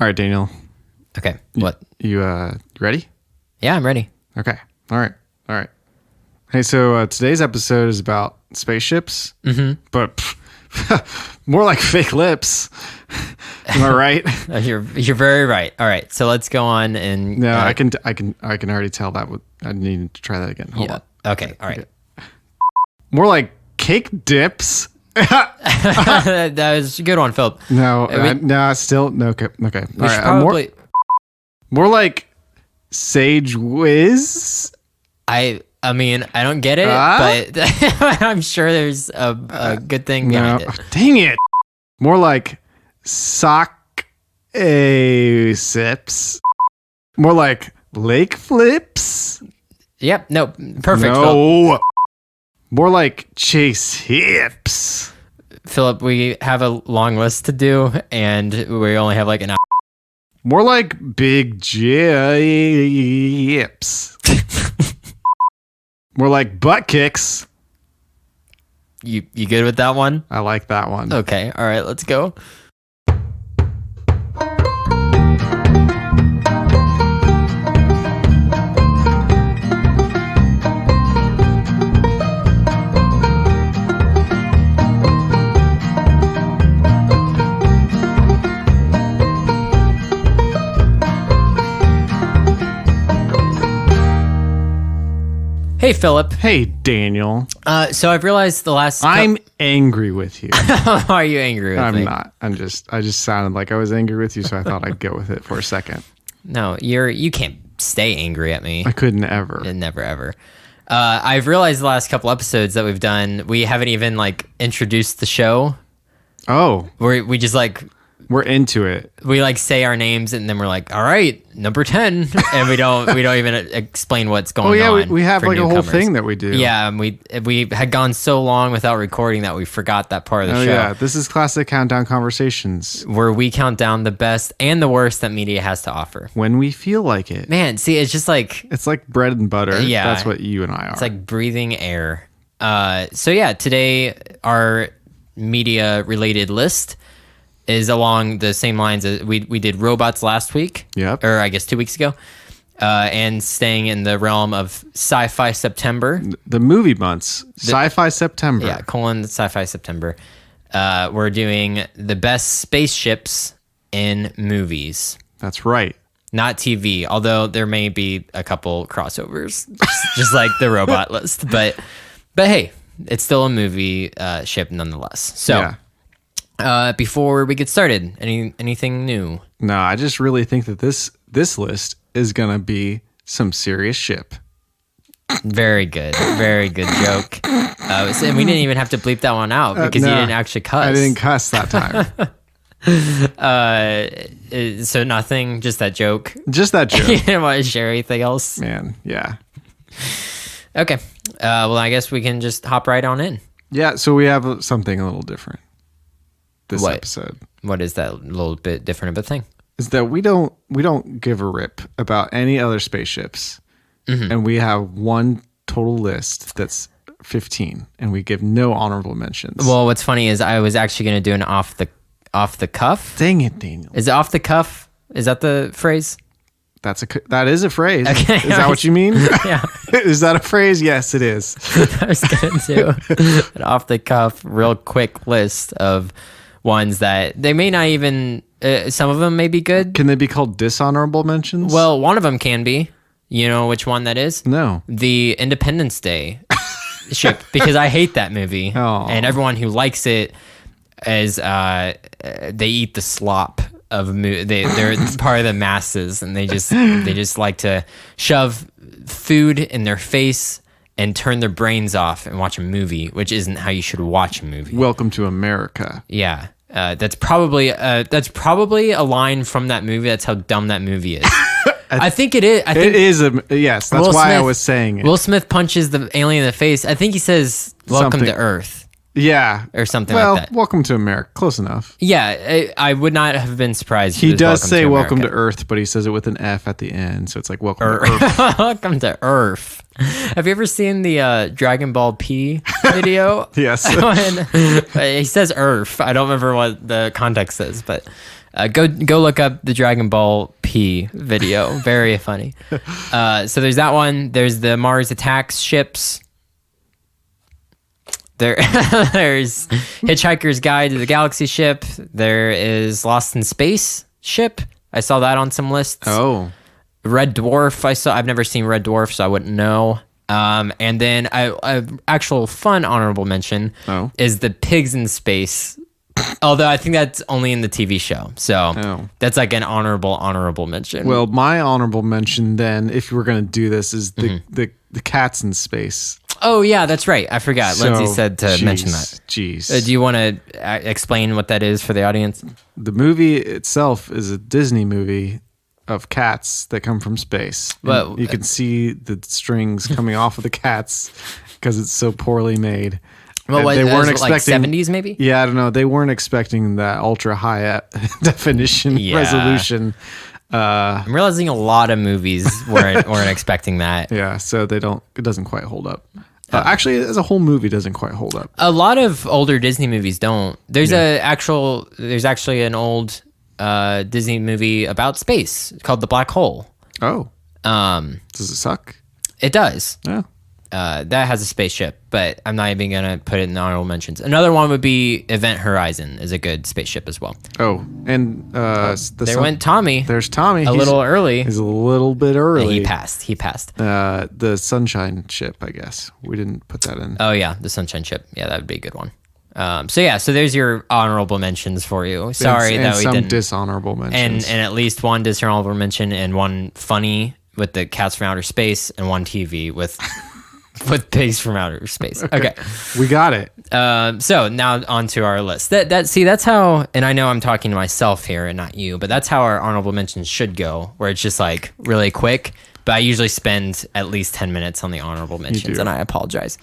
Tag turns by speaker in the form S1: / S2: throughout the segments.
S1: All right, Daniel.
S2: Okay. What?
S1: You ready?
S2: Yeah, I'm ready.
S1: Okay. All right. Hey, so today's episode is about spaceships, but more like fake lips. Am I right?
S2: You're very right. All right, so let's go on and.
S1: No, I can already tell that. I need to try that again. Hold on.
S2: Okay. All right.
S1: More like cake dips.
S2: That was a good one, Philip.
S1: No, still no. Okay. All right.
S2: Probably.
S1: More like sage whiz.
S2: I mean, I don't get it, but I'm sure there's a good thing behind it.
S1: Dang it. More like sock sips. More like lake flips.
S2: Yep. No. Perfect.
S1: No. More like chase hips.
S2: Philip, we have a long list to do, and we only have like an hour.
S1: More like big jips. More like butt kicks.
S2: You good with that one?
S1: I like that one.
S2: Okay. All right. Let's go. Hey, Philip.
S1: Hey, Daniel.
S2: So I've realized the last.
S1: I'm angry with you.
S2: Are you angry with me?
S1: I'm not. I just sounded like I was angry with you, so I thought I'd go with it for a second.
S2: No, you can't stay angry at me.
S1: I couldn't ever.
S2: Never ever. I've realized the last couple episodes that we've done, we haven't even like introduced the show.
S1: Oh,
S2: We just like.
S1: We're into it.
S2: We like say our names and then we're like, all right, number 10. And we don't even explain what's going on.
S1: Oh yeah, we have like a whole thing that we do.
S2: Yeah, and we had gone so long without recording that we forgot that part of the show.
S1: Yeah, this is classic countdown conversations.
S2: Where we count down the best and the worst that media has to offer.
S1: When we feel like it.
S2: Man, see, it's just like...
S1: It's like bread and butter.
S2: Yeah.
S1: That's what you and I are.
S2: It's like breathing air. So yeah, today our media-related list is along the same lines as we did robots last week.
S1: Yep.
S2: Or I guess 2 weeks ago. And staying in the realm of Sci-Fi September.
S1: The movie months. Sci-Fi September.
S2: Yeah, Sci-Fi September. We're doing the best spaceships in movies.
S1: That's right.
S2: Not TV, although there may be a couple crossovers, just like the robot list. But hey, it's still a movie ship nonetheless. So... Yeah. Before we get started, anything new?
S1: No, I just really think that this list is gonna be some serious ship.
S2: Very good joke. And we didn't even have to bleep that one out because you didn't actually cuss.
S1: I didn't cuss that
S2: time. So nothing, just that joke.
S1: Just that joke.
S2: You didn't want to share anything else?
S1: Man, yeah.
S2: Okay. Well, I guess we can just hop right on in.
S1: Yeah. So we have something a little different. This episode.
S2: What is that little bit different of a thing?
S1: Is that we don't give a rip about any other spaceships, and we have one total list that's 15, and we give no honorable mentions.
S2: Well, what's funny is I was actually going to do an off the cuff.
S1: Dang it, Daniel!
S2: Is it off the cuff? Is that the phrase?
S1: That is a phrase.
S2: Okay,
S1: is that what you mean?
S2: Yeah.
S1: Is that a phrase? Yes, it is.
S2: I was going to do an off the cuff, real quick list of ones that they may not even some of them may be good.
S1: Can they be called dishonorable mentions?
S2: Well, one of them can be. You know which one that is?
S1: No.
S2: The Independence Day ship, because I hate that movie.
S1: Oh.
S2: And everyone who likes it is they eat the slop of they're part of the masses, and they just like to shove food in their face and turn their brains off and watch a movie, which isn't how you should watch a movie.
S1: Welcome to America.
S2: Yeah, that's probably a line from that movie. That's how dumb that movie is. I think it is.
S1: It is yes. That's why I was saying it.
S2: Will Smith punches the alien in the face. I think he says, "Welcome to Earth."
S1: Yeah,
S2: or something like that.
S1: Welcome to America. Close enough.
S2: Yeah, I would not have been surprised.
S1: He does say welcome to Earth, but he says it with an F at the end, so it's like welcome to Earth.
S2: Welcome to Earth. Have you ever seen the Dragon Ball P video?
S1: Yes.
S2: He says Earth. I don't remember what the context is, but Go look up the Dragon Ball P video. Very funny. So there's that one. There's the Mars Attacks ships. There's Hitchhiker's Guide to the Galaxy ship. There is Lost in Space ship. I saw that on some lists.
S1: Oh.
S2: Red Dwarf. I've never seen Red Dwarf, so I wouldn't know. And then a actual fun honorable mention is the Pigs in Space. Although I think that's only in the TV show. So that's like an honorable mention.
S1: Well, my honorable mention then, if you were going to do this, is the cats in space.
S2: Oh, yeah, that's right. I forgot.
S1: So,
S2: Lindsay said to mention that.
S1: Jeez.
S2: Do you want to explain what that is for the audience?
S1: The movie itself is a Disney movie of cats that come from space. But you can see the strings coming off of the cats because it's so poorly made.
S2: Well, they weren't expecting like 70s maybe?
S1: Yeah, I don't know. They weren't expecting that ultra high definition resolution.
S2: I'm realizing a lot of movies weren't expecting that.
S1: Yeah, so it doesn't quite hold up. Actually, as a whole movie doesn't quite hold up.
S2: A lot of older Disney movies don't. There's actually an old Disney movie about space called The Black Hole.
S1: Oh. Does it suck?
S2: It does.
S1: Yeah.
S2: That has a spaceship, but I'm not even gonna put it in the honorable mentions. Another one would be Event Horizon, is a good spaceship as well.
S1: Oh, and
S2: went Tommy.
S1: There's Tommy.
S2: A little early.
S1: He's a little bit early.
S2: He passed.
S1: The Sunshine Ship, I guess. We didn't put that in.
S2: Oh yeah, the Sunshine Ship. Yeah, that would be a good one. So there's your honorable mentions for you. Sorry
S1: and
S2: that we didn't.
S1: Dishonorable mentions.
S2: And at least one dishonorable mention and one funny with the Cats from Outer Space and one TV with Pigs from Outer Space. Okay.
S1: We got it.
S2: So now onto our list. That's how, and I know I'm talking to myself here and not you, but that's how our honorable mentions should go, where it's just like really quick. But I usually spend at least 10 minutes on the honorable mentions, and I apologize.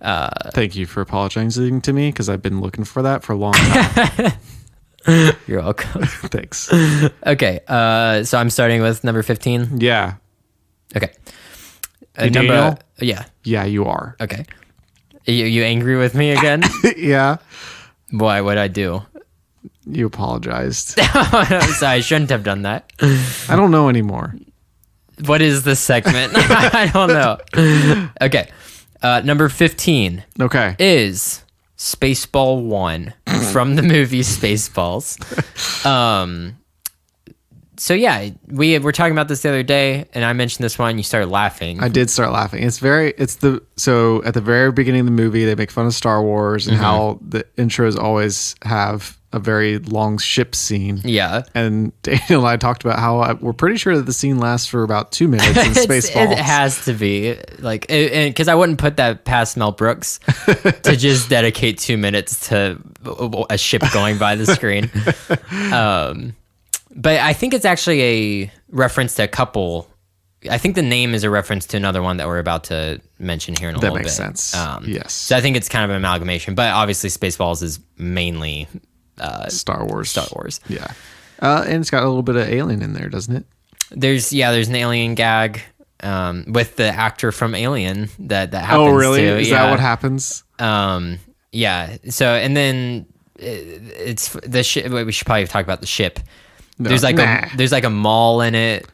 S1: Thank you for apologizing to me, because I've been looking for that for a long time.
S2: You're welcome.
S1: Thanks.
S2: Okay. So I'm starting with number 15.
S1: Yeah.
S2: Okay.
S1: Daniel?
S2: Yeah.
S1: Yeah, you are.
S2: Okay. You angry with me again?
S1: Yeah.
S2: Why? What'd I do?
S1: You apologized.
S2: I'm sorry. I shouldn't have done that.
S1: I don't know anymore.
S2: What is this segment? I don't know. Okay. Number 15.
S1: Okay.
S2: Is Spaceball 1 from the movie Spaceballs. So yeah, we were talking about this the other day, and I mentioned this one. You started laughing.
S1: I did start laughing. So at the very beginning of the movie, they make fun of Star Wars and how the intros always have a very long ship scene.
S2: Yeah.
S1: And Daniel and I talked about how we're pretty sure that the scene lasts for about 2 minutes in Spaceballs.
S2: It has to be like, because I wouldn't put that past Mel Brooks to just dedicate 2 minutes to a ship going by the screen. But I think it's actually a reference to a couple. I think the name is a reference to another one that we're about to mention here in a little bit.
S1: That makes sense. Yes.
S2: So I think it's kind of an amalgamation, but obviously Spaceballs is mainly
S1: Star Wars.
S2: Yeah.
S1: And it's got a little bit of Alien in there, doesn't it?
S2: There's an Alien gag with the actor from Alien that happens.
S1: Oh, really?
S2: Too.
S1: Is that what happens?
S2: Yeah. So, and then it's the ship. We should probably talk about the ship. No. There's like a mall in it.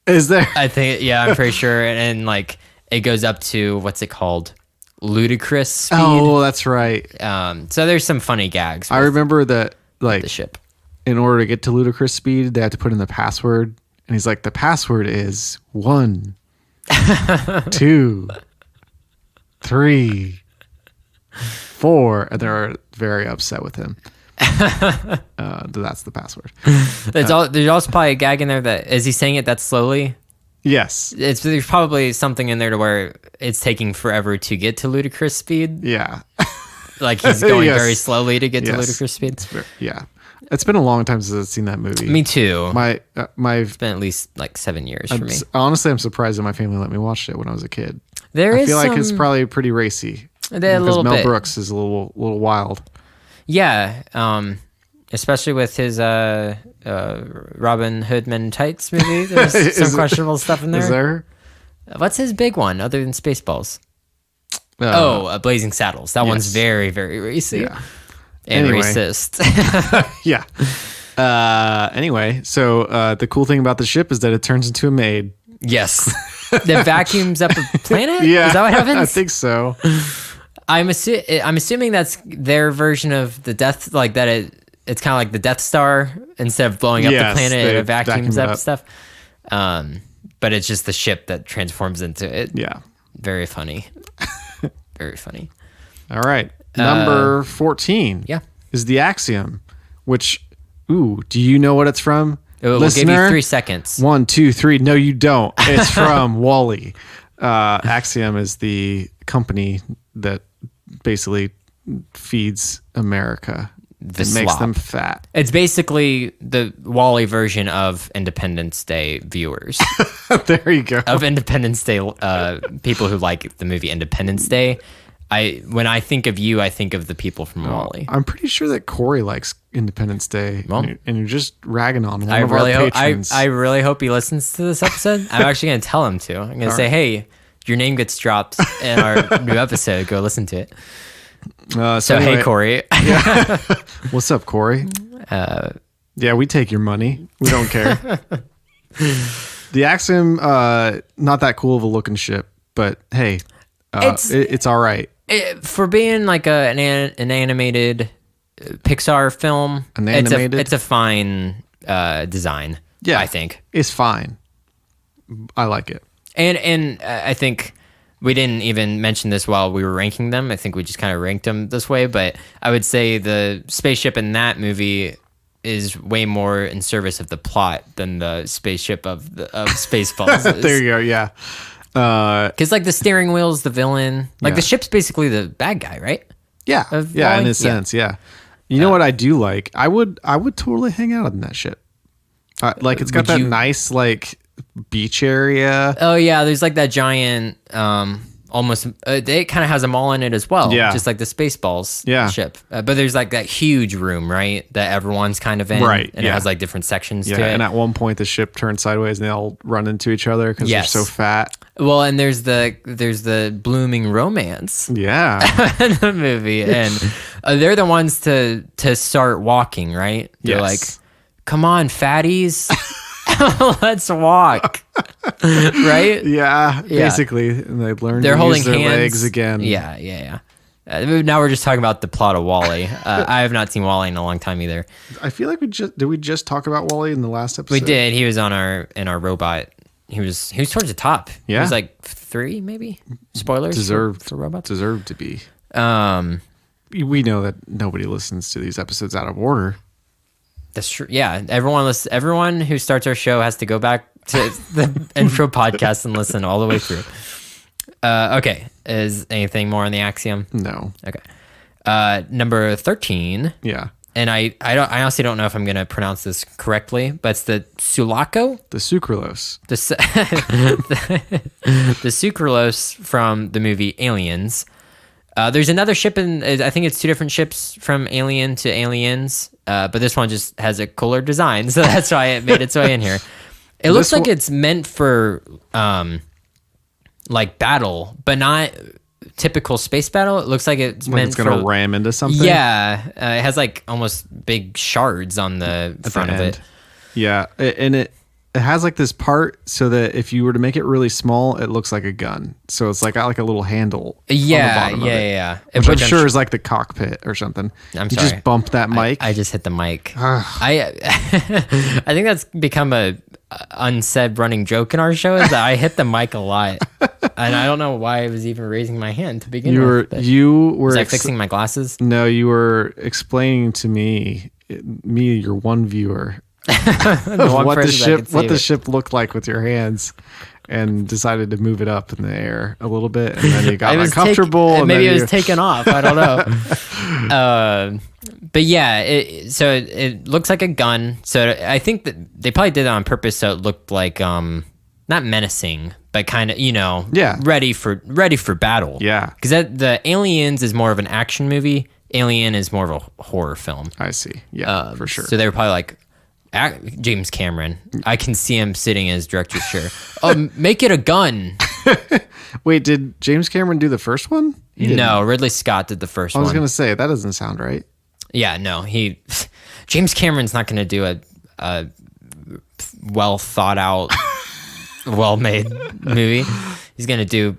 S1: Is there?
S2: I think, yeah, I'm pretty sure. And like it goes up to, what's it called? Ludicrous speed.
S1: Oh, that's right.
S2: So there's some funny gags.
S1: I remember that, like,
S2: the ship.
S1: In order to get to ludicrous speed, they have to put in the password. And he's like, the password is 1, 2, 3, 4. And they're very upset with him. That's the password.
S2: There's also probably a gag in there that, is he saying it that slowly?
S1: Yes.
S2: There's probably something in there to where it's taking forever to get to ludicrous speed.
S1: Yeah.
S2: Like he's going very slowly to get to ludicrous speed.
S1: Yeah. It's been a long time since I've seen that movie.
S2: Me too.
S1: It's
S2: been at least like 7 years for me.
S1: Honestly, I'm surprised that my family let me watch it when I was a kid.
S2: I
S1: feel like it's probably pretty racy.
S2: Because
S1: Mel Brooks is a little wild.
S2: Yeah, especially with his Robin Hood Men in Tights movie. There's some questionable stuff in there.
S1: Is there?
S2: What's his big one other than Spaceballs? Blazing Saddles. That one's very, very racy.
S1: Yeah.
S2: And racist.
S1: Yeah. Anyway, so the cool thing about the ship is that it turns into a maid.
S2: Yes. That vacuums up a planet?
S1: Yeah.
S2: Is that what happens?
S1: I think so.
S2: I'm assuming that's their version of the Death, like that it's kind of like the Death Star. Instead of blowing up the planet, it vacuums up stuff. But it's just the ship that transforms into it.
S1: Yeah.
S2: Very funny. Very funny.
S1: All right. Number 14 is the Axiom, which, do you know what it's from?
S2: We'll give you 3 seconds.
S1: 1, 2, 3. No, you don't. It's from Wall-E. Axiom is the company that basically feeds America. It makes them fat.
S2: It's basically the Wall-E version of Independence Day viewers.
S1: There you go.
S2: Of Independence Day, people who like the movie Independence Day. When I think of you, I think of the people from Wall-E.
S1: I'm pretty sure that Corey likes Independence Day, and you're just ragging on one of
S2: really
S1: our patrons.
S2: I really hope he listens to this episode. I'm actually going to tell him to. I'm going to say, hey, your name gets dropped in our new episode. Go listen to it. So anyway, hey, Corey.
S1: Yeah. What's up, Corey? Yeah, we take your money. We don't care. The Axiom, not that cool of a looking ship, but hey, it's all right.
S2: For being like an animated Pixar film, it's a fine design. Yeah, I think
S1: it's fine. I like it,
S2: and I think we didn't even mention this while we were ranking them. I think we just kind of ranked them this way, but I would say the spaceship in that movie is way more in service of the plot than the spaceship of Spaceballs.
S1: There you go. Yeah.
S2: Because like the steering wheel's the villain, like the ship's basically the bad guy, right?
S1: Yeah, in a sense, yeah. You know what I do like? I would totally hang out in that ship. Like it's got that nice like beach area.
S2: Oh yeah, there's like that giant, almost. It kind of has a mall in it as well. Yeah, just like the Spaceballs ship. But there's like that huge room, right? That everyone's kind of in, right? And it has like different sections to it.
S1: And at one point the ship turns sideways and they all run into each other because they're so fat.
S2: Well, and there's the blooming romance.
S1: Yeah,
S2: in the movie, and they're the ones to start walking, right? They're like, "Come on, fatties, let's walk." Right?
S1: Yeah, basically, and they learn to use their legs again.
S2: Yeah. Now we're just talking about the plot of Wall-E. I have not seen Wall-E in a long time either.
S1: I feel like did we just talk about Wall-E in the last episode?
S2: We did. He was in our robot. He was towards the top. Yeah. He was like 3, maybe. Spoilers for robots.
S1: Deserved to be. We know that nobody listens to these episodes out of order.
S2: That's true. Yeah, everyone who starts our show has to go back to the intro podcast and listen all the way through. Okay. Is anything more on the Axiom?
S1: No.
S2: Okay. Number 13.
S1: Yeah.
S2: And I honestly don't know if I'm going to pronounce this correctly, but it's the Sulaco?
S1: The sucralose.
S2: The sucralose from the movie Aliens. There's another ship I think it's 2 different ships from Alien to Aliens, but this one just has a cooler design, so that's why it made its way in here. It looks like it's meant for like battle, but not typical space battle. It looks like it's meant for... It's
S1: going to ram into something?
S2: Yeah. It has like almost big shards on the front of it.
S1: Yeah. And it has like this part so that if you were to make it really small, it looks like a gun. So it's like got like a little handle on the bottom of it. Yeah. Which I'm sure is like the cockpit or something.
S2: I'm
S1: sorry. You just bumped that mic.
S2: I just hit the mic. I think that's become a unsaid running joke in our show is that I hit the mic a lot. And I don't know why I was even raising my hand to begin with. Was I fixing my glasses?
S1: No, you were explaining to me, your one viewer, what the ship looked like with your hands, and decided to move it up in the air a little bit, and then you got uncomfortable.
S2: Maybe it was taken off. I don't know. But yeah, it looks like a gun. So I think that they probably did it on purpose, so it looked like not menacing, but kind of ready for battle. Yeah, because the Aliens is more of an action movie. Alien is more of a horror film.
S1: I see. Yeah, for sure.
S2: So they were probably like, James Cameron. I can see him sitting in his director's chair. Oh, make it a gun.
S1: Wait, did James Cameron do the first one?
S2: No, Ridley Scott did the first one.
S1: I was going to say, that doesn't sound right.
S2: Yeah, no. James Cameron's not going to do a well thought out, well made movie. He's going to do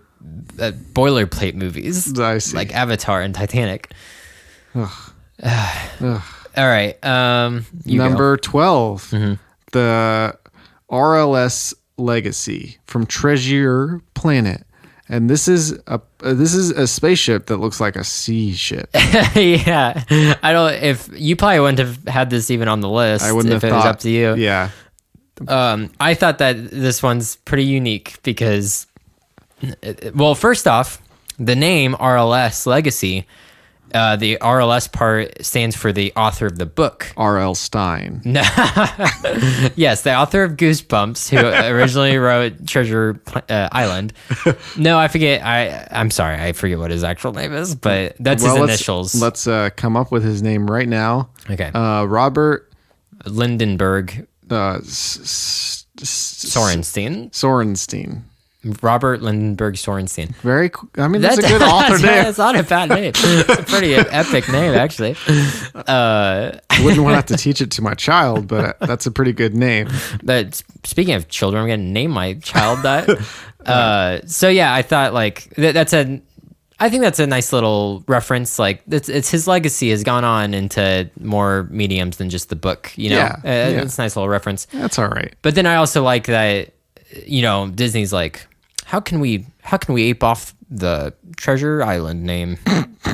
S2: boilerplate movies like Avatar and Titanic. All right.
S1: Number 12, the RLS Legacy from Treasure Planet. And this is a spaceship that looks like a sea ship.
S2: Yeah, if you probably wouldn't have had this even on the list.
S1: I wouldn't
S2: if
S1: have
S2: it
S1: thought,
S2: was up to you.
S1: Yeah.
S2: I thought that this one's pretty unique because, well, first off, the name RLS Legacy. The RLS part stands for the author of the book.
S1: R.L. Stein.
S2: Yes, the author of Goosebumps, who originally wrote Treasure Island. No, I forget. I'm sorry. I forget what his actual name is, but that's his initials.
S1: Let's come up with his name right now.
S2: Okay.
S1: Robert
S2: Lindenberg
S1: Sorenstein.
S2: Robert Lindenberg Sorenstein.
S1: Very cool. I mean, that's a good author name.
S2: It's not a bad name. It's a pretty epic name, actually.
S1: I wouldn't want to have to teach it to my child, but that's a pretty good name.
S2: But speaking of children, I'm going to name my child that. So yeah, I thought like I think that's a nice little reference. Like it's his legacy has gone on into more mediums than just the book. You know, it's a nice little reference.
S1: That's all right.
S2: But then I also like that, you know, Disney's like, how can we ape off the Treasure Island name?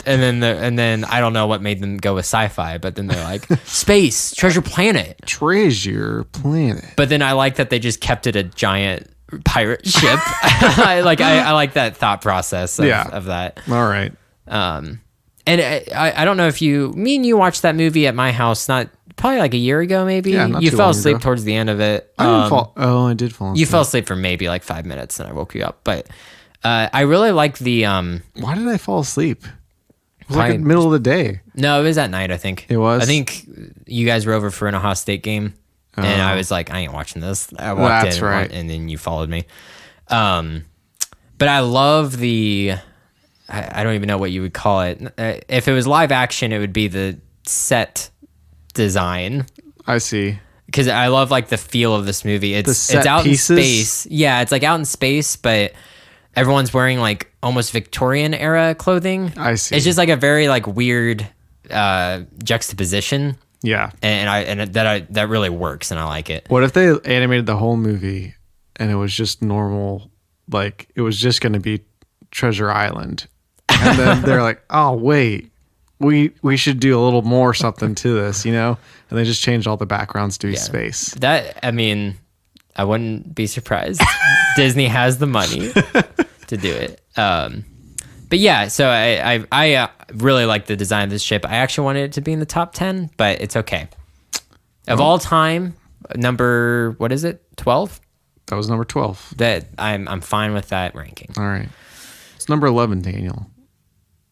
S2: and then I don't know what made them go with Sci-Fi, but then they're like space, Treasure Planet.
S1: Treasure Planet.
S2: But then I like that they just kept it a giant pirate ship. I like that thought process of that.
S1: All right.
S2: And I don't know if me and you watched that movie at my house, probably like a year ago, maybe.
S1: Yeah,
S2: you fell asleep towards the end of it.
S1: I did fall asleep.
S2: You fell asleep for maybe like 5 minutes and I woke you up. But I really like the...
S1: Why did I fall asleep? It was like in the middle of the day.
S2: No, it was at night, I think.
S1: It was?
S2: I think you guys were over for an Ohio State game. And I was like, I ain't watching this. I walked in and then you followed me. But I love the... I don't even know what you would call it. If it was live action, it would be the set design.
S1: I see.
S2: Because I love like the feel of this movie. It's out in space. Yeah, it's like out in space, but everyone's wearing like almost Victorian era clothing.
S1: I see.
S2: It's just like a very like weird juxtaposition.
S1: Yeah.
S2: And that really works and I like it.
S1: What if they animated the whole movie and it was just normal, like it was just going to be Treasure Island? And then they're like, oh wait, we should do a little more something to this, you know? And they just changed all the backgrounds to space.
S2: I mean, I wouldn't be surprised. Disney has the money to do it. But yeah, so I really like the design of this ship. I actually wanted it to be in the top 10, but it's okay. Of all time, number, what is it? 12?
S1: That was number 12.
S2: That I'm fine with that ranking.
S1: All right. It's number 11, Daniel.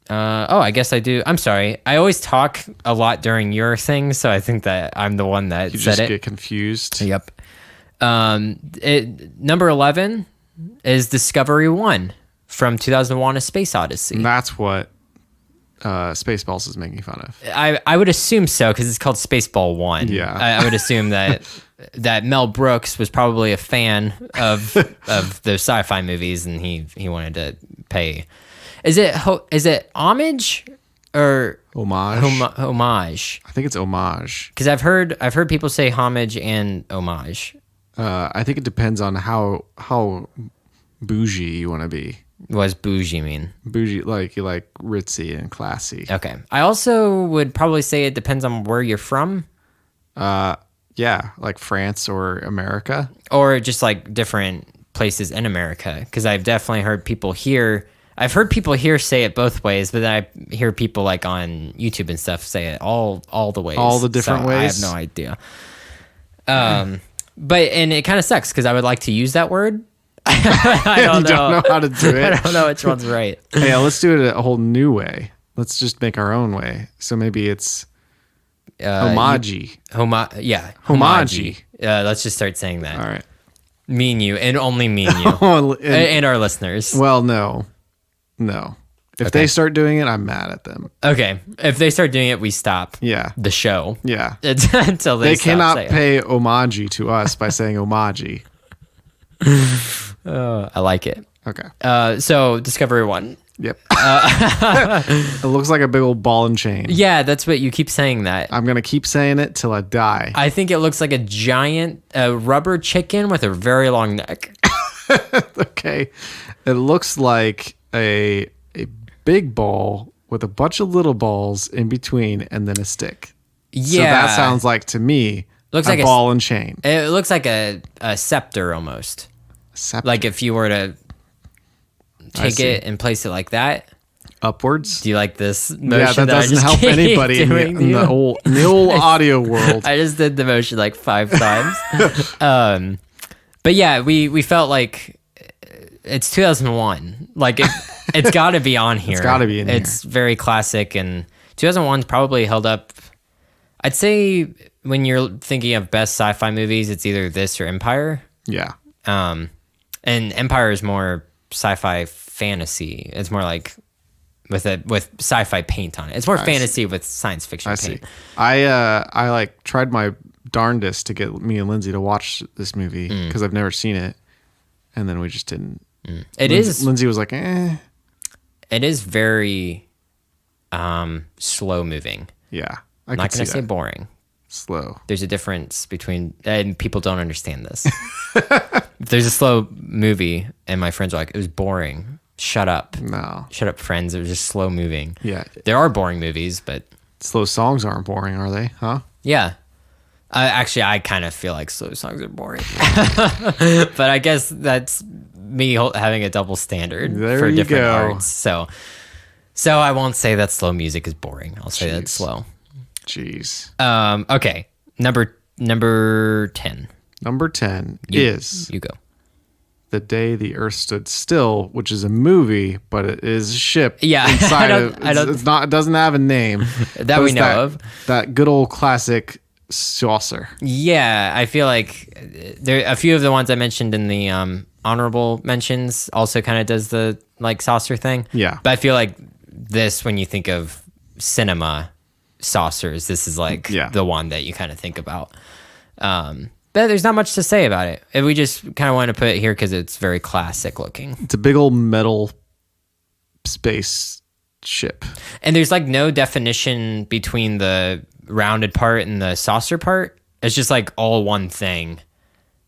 S2: I guess I do. I'm sorry. I always talk a lot during your thing, so I think that I'm the one that
S1: you
S2: said it.
S1: You just get confused.
S2: Yep. Number 11 is Discovery 1 from 2001: A Space Odyssey.
S1: And that's what Spaceballs is making fun of.
S2: I would assume so because it's called Spaceball 1.
S1: Yeah.
S2: I would assume that Mel Brooks was probably a fan of the sci-fi movies and he wanted to pay. Is it homage or
S1: homage?
S2: Homage.
S1: I think it's homage.
S2: Because I've heard people say homage and homage.
S1: I think it depends on how bougie you want to be.
S2: What does bougie mean?
S1: Bougie, like you like ritzy and classy.
S2: Okay. I also would probably say it depends on where you're from.
S1: Yeah, like France or America.
S2: Or just like different places in America. Because I've definitely heard people here. I've heard people here say it both ways, but then I hear people like on YouTube and stuff say it all the ways.
S1: All the different ways?
S2: I have no idea. But it kind of sucks because I would like to use that word. I don't know
S1: how to do it.
S2: I don't know which one's right.
S1: Hey, let's do it a whole new way. Let's just make our own way. So maybe it's homage.
S2: Homage. Let's just start saying that.
S1: All right.
S2: Me and you, and only me and you, and our listeners.
S1: Well, no. If they start doing it, I'm mad at them.
S2: Okay. If they start doing it, we stop.
S1: Yeah.
S2: The show.
S1: Yeah.
S2: Until they
S1: cannot pay homage to us by saying homage.
S2: I like it.
S1: Okay.
S2: So Discovery 1.
S1: Yep. It looks like a big old ball and chain.
S2: Yeah, that's what you keep saying that.
S1: I'm going to keep saying it till I die.
S2: I think it looks like a giant rubber chicken with a very long neck.
S1: Okay. It looks like a big ball with a bunch of little balls in between and then a stick.
S2: Yeah.
S1: So that sounds like, to me,
S2: looks
S1: a
S2: like
S1: ball and chain.
S2: It looks like a scepter almost.
S1: Scepter.
S2: Like if you were to take it and place it like that.
S1: Upwards.
S2: Do you like this motion?
S1: Yeah, that doesn't help anybody in the old audio world.
S2: I just did the motion like 5 times. But yeah, we felt like it's 2001. Like it's got to be on here.
S1: It's got to be in here.
S2: It's very classic, and 2001's probably held up. I'd say when you're thinking of best sci-fi movies, it's either this or Empire.
S1: Yeah.
S2: And Empire is more sci-fi fantasy. It's more like with sci-fi paint on it. It's more fantasy with science fiction paint.
S1: I like tried my darndest to get me and Lindsay to watch this movie because I've never seen it, and then we just didn't. Lindsay was like, eh.
S2: It is very slow moving.
S1: Yeah,
S2: I'm not going to say boring.
S1: Slow.
S2: There's a difference between, and people don't understand this. If there's a slow movie and my friends are like, it was boring. Shut up.
S1: No.
S2: Shut up, friends. It was just slow moving.
S1: Yeah.
S2: There are boring movies, but
S1: slow songs aren't boring, are they? Huh?
S2: Yeah. Actually, I kind of feel like slow songs are boring. But I guess that's me having a double standard for different arts. So I won't say that slow music is boring. I'll say that's slow.
S1: Jeez.
S2: Okay. Number 10.
S1: Number 10 is
S2: You go.
S1: The Day the Earth Stood Still, which is a movie, but it is a ship.
S2: Yeah.
S1: Inside it doesn't have a name.
S2: That we know of.
S1: That good old classic saucer.
S2: Yeah, I feel like there a few of the ones I mentioned in the honorable mentions also kind of does the like saucer thing.
S1: Yeah.
S2: But I feel like this, when you think of cinema saucers, this is like the one that you kind of think about. But there's not much to say about it. We just kind of want to put it here because it's very classic looking.
S1: It's a big old metal space ship. And
S2: there's like no definition between the rounded part and the saucer part. It's just like all one thing.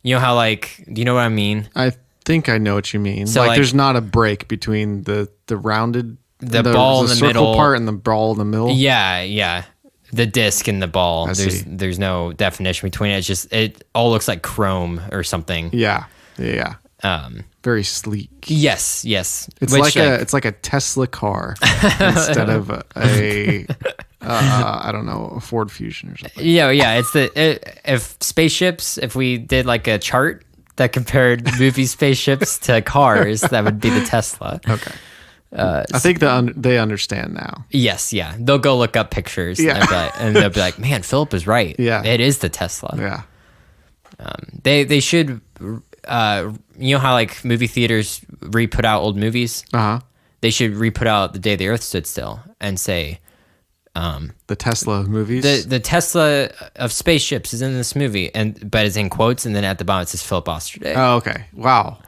S2: You know how like, do you know what I mean?
S1: I think I know what you mean. So like there's not a break between the rounded,
S2: the ball in the middle
S1: part and the ball in the middle.
S2: Yeah, yeah. The disc and the ball. There's no definition between it. It's just it all looks like chrome or something.
S1: Yeah. Very sleek.
S2: Yes.
S1: It's like a Tesla car instead of a I don't know, a Ford Fusion or something.
S2: Yeah. If Spaceships, if we did like a chart that compared movie spaceships to cars, that would be the Tesla.
S1: Okay. I think they understand now.
S2: Yes, yeah. They'll go look up pictures and they'll be like, man, Phillip is right.
S1: Yeah.
S2: It is the Tesla.
S1: Yeah.
S2: They should, you know how like movie theaters re-put out old movies?
S1: Uh-huh.
S2: They should re-put out The Day the Earth Stood Still and say,
S1: the Tesla movies?
S2: The Tesla of Spaceships is in this movie, but it's in quotes, and then at the bottom it says Phillip Osterday.
S1: Oh, okay. Wow.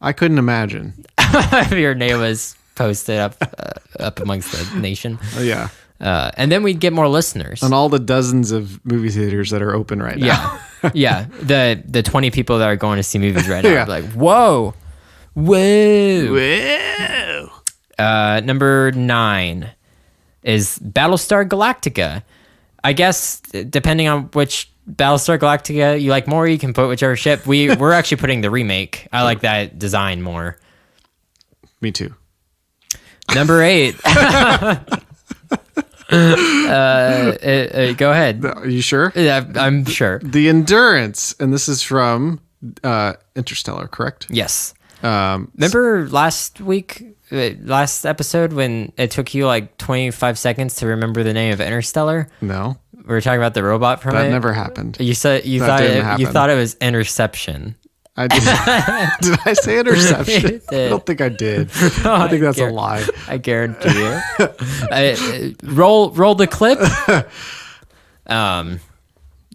S1: I couldn't imagine.
S2: If your name was posted up amongst the nation.
S1: Oh, yeah.
S2: And then we'd get more listeners.
S1: On all the dozens of movie theaters that are open right now.
S2: Yeah. The 20 people that are going to see movies right now are like, whoa. Number 9 is Battlestar Galactica. I guess depending on which Battlestar Galactica you like more, you can put whichever ship. We're actually putting the remake. I like that design more.
S1: Me too.
S2: Number 8. Go ahead.
S1: Are you sure?
S2: Yeah, I'm sure.
S1: The Endurance, and this is from Interstellar, correct?
S2: Yes. Remember last episode when it took you like 25 seconds to remember the name of Interstellar?
S1: No.
S2: We were talking about the robot from it.
S1: That never happened.
S2: You said you thought it was Interception.
S1: I did. Did I say interception? I don't think I did. I think that's a lie.
S2: I guarantee you. Roll the clip.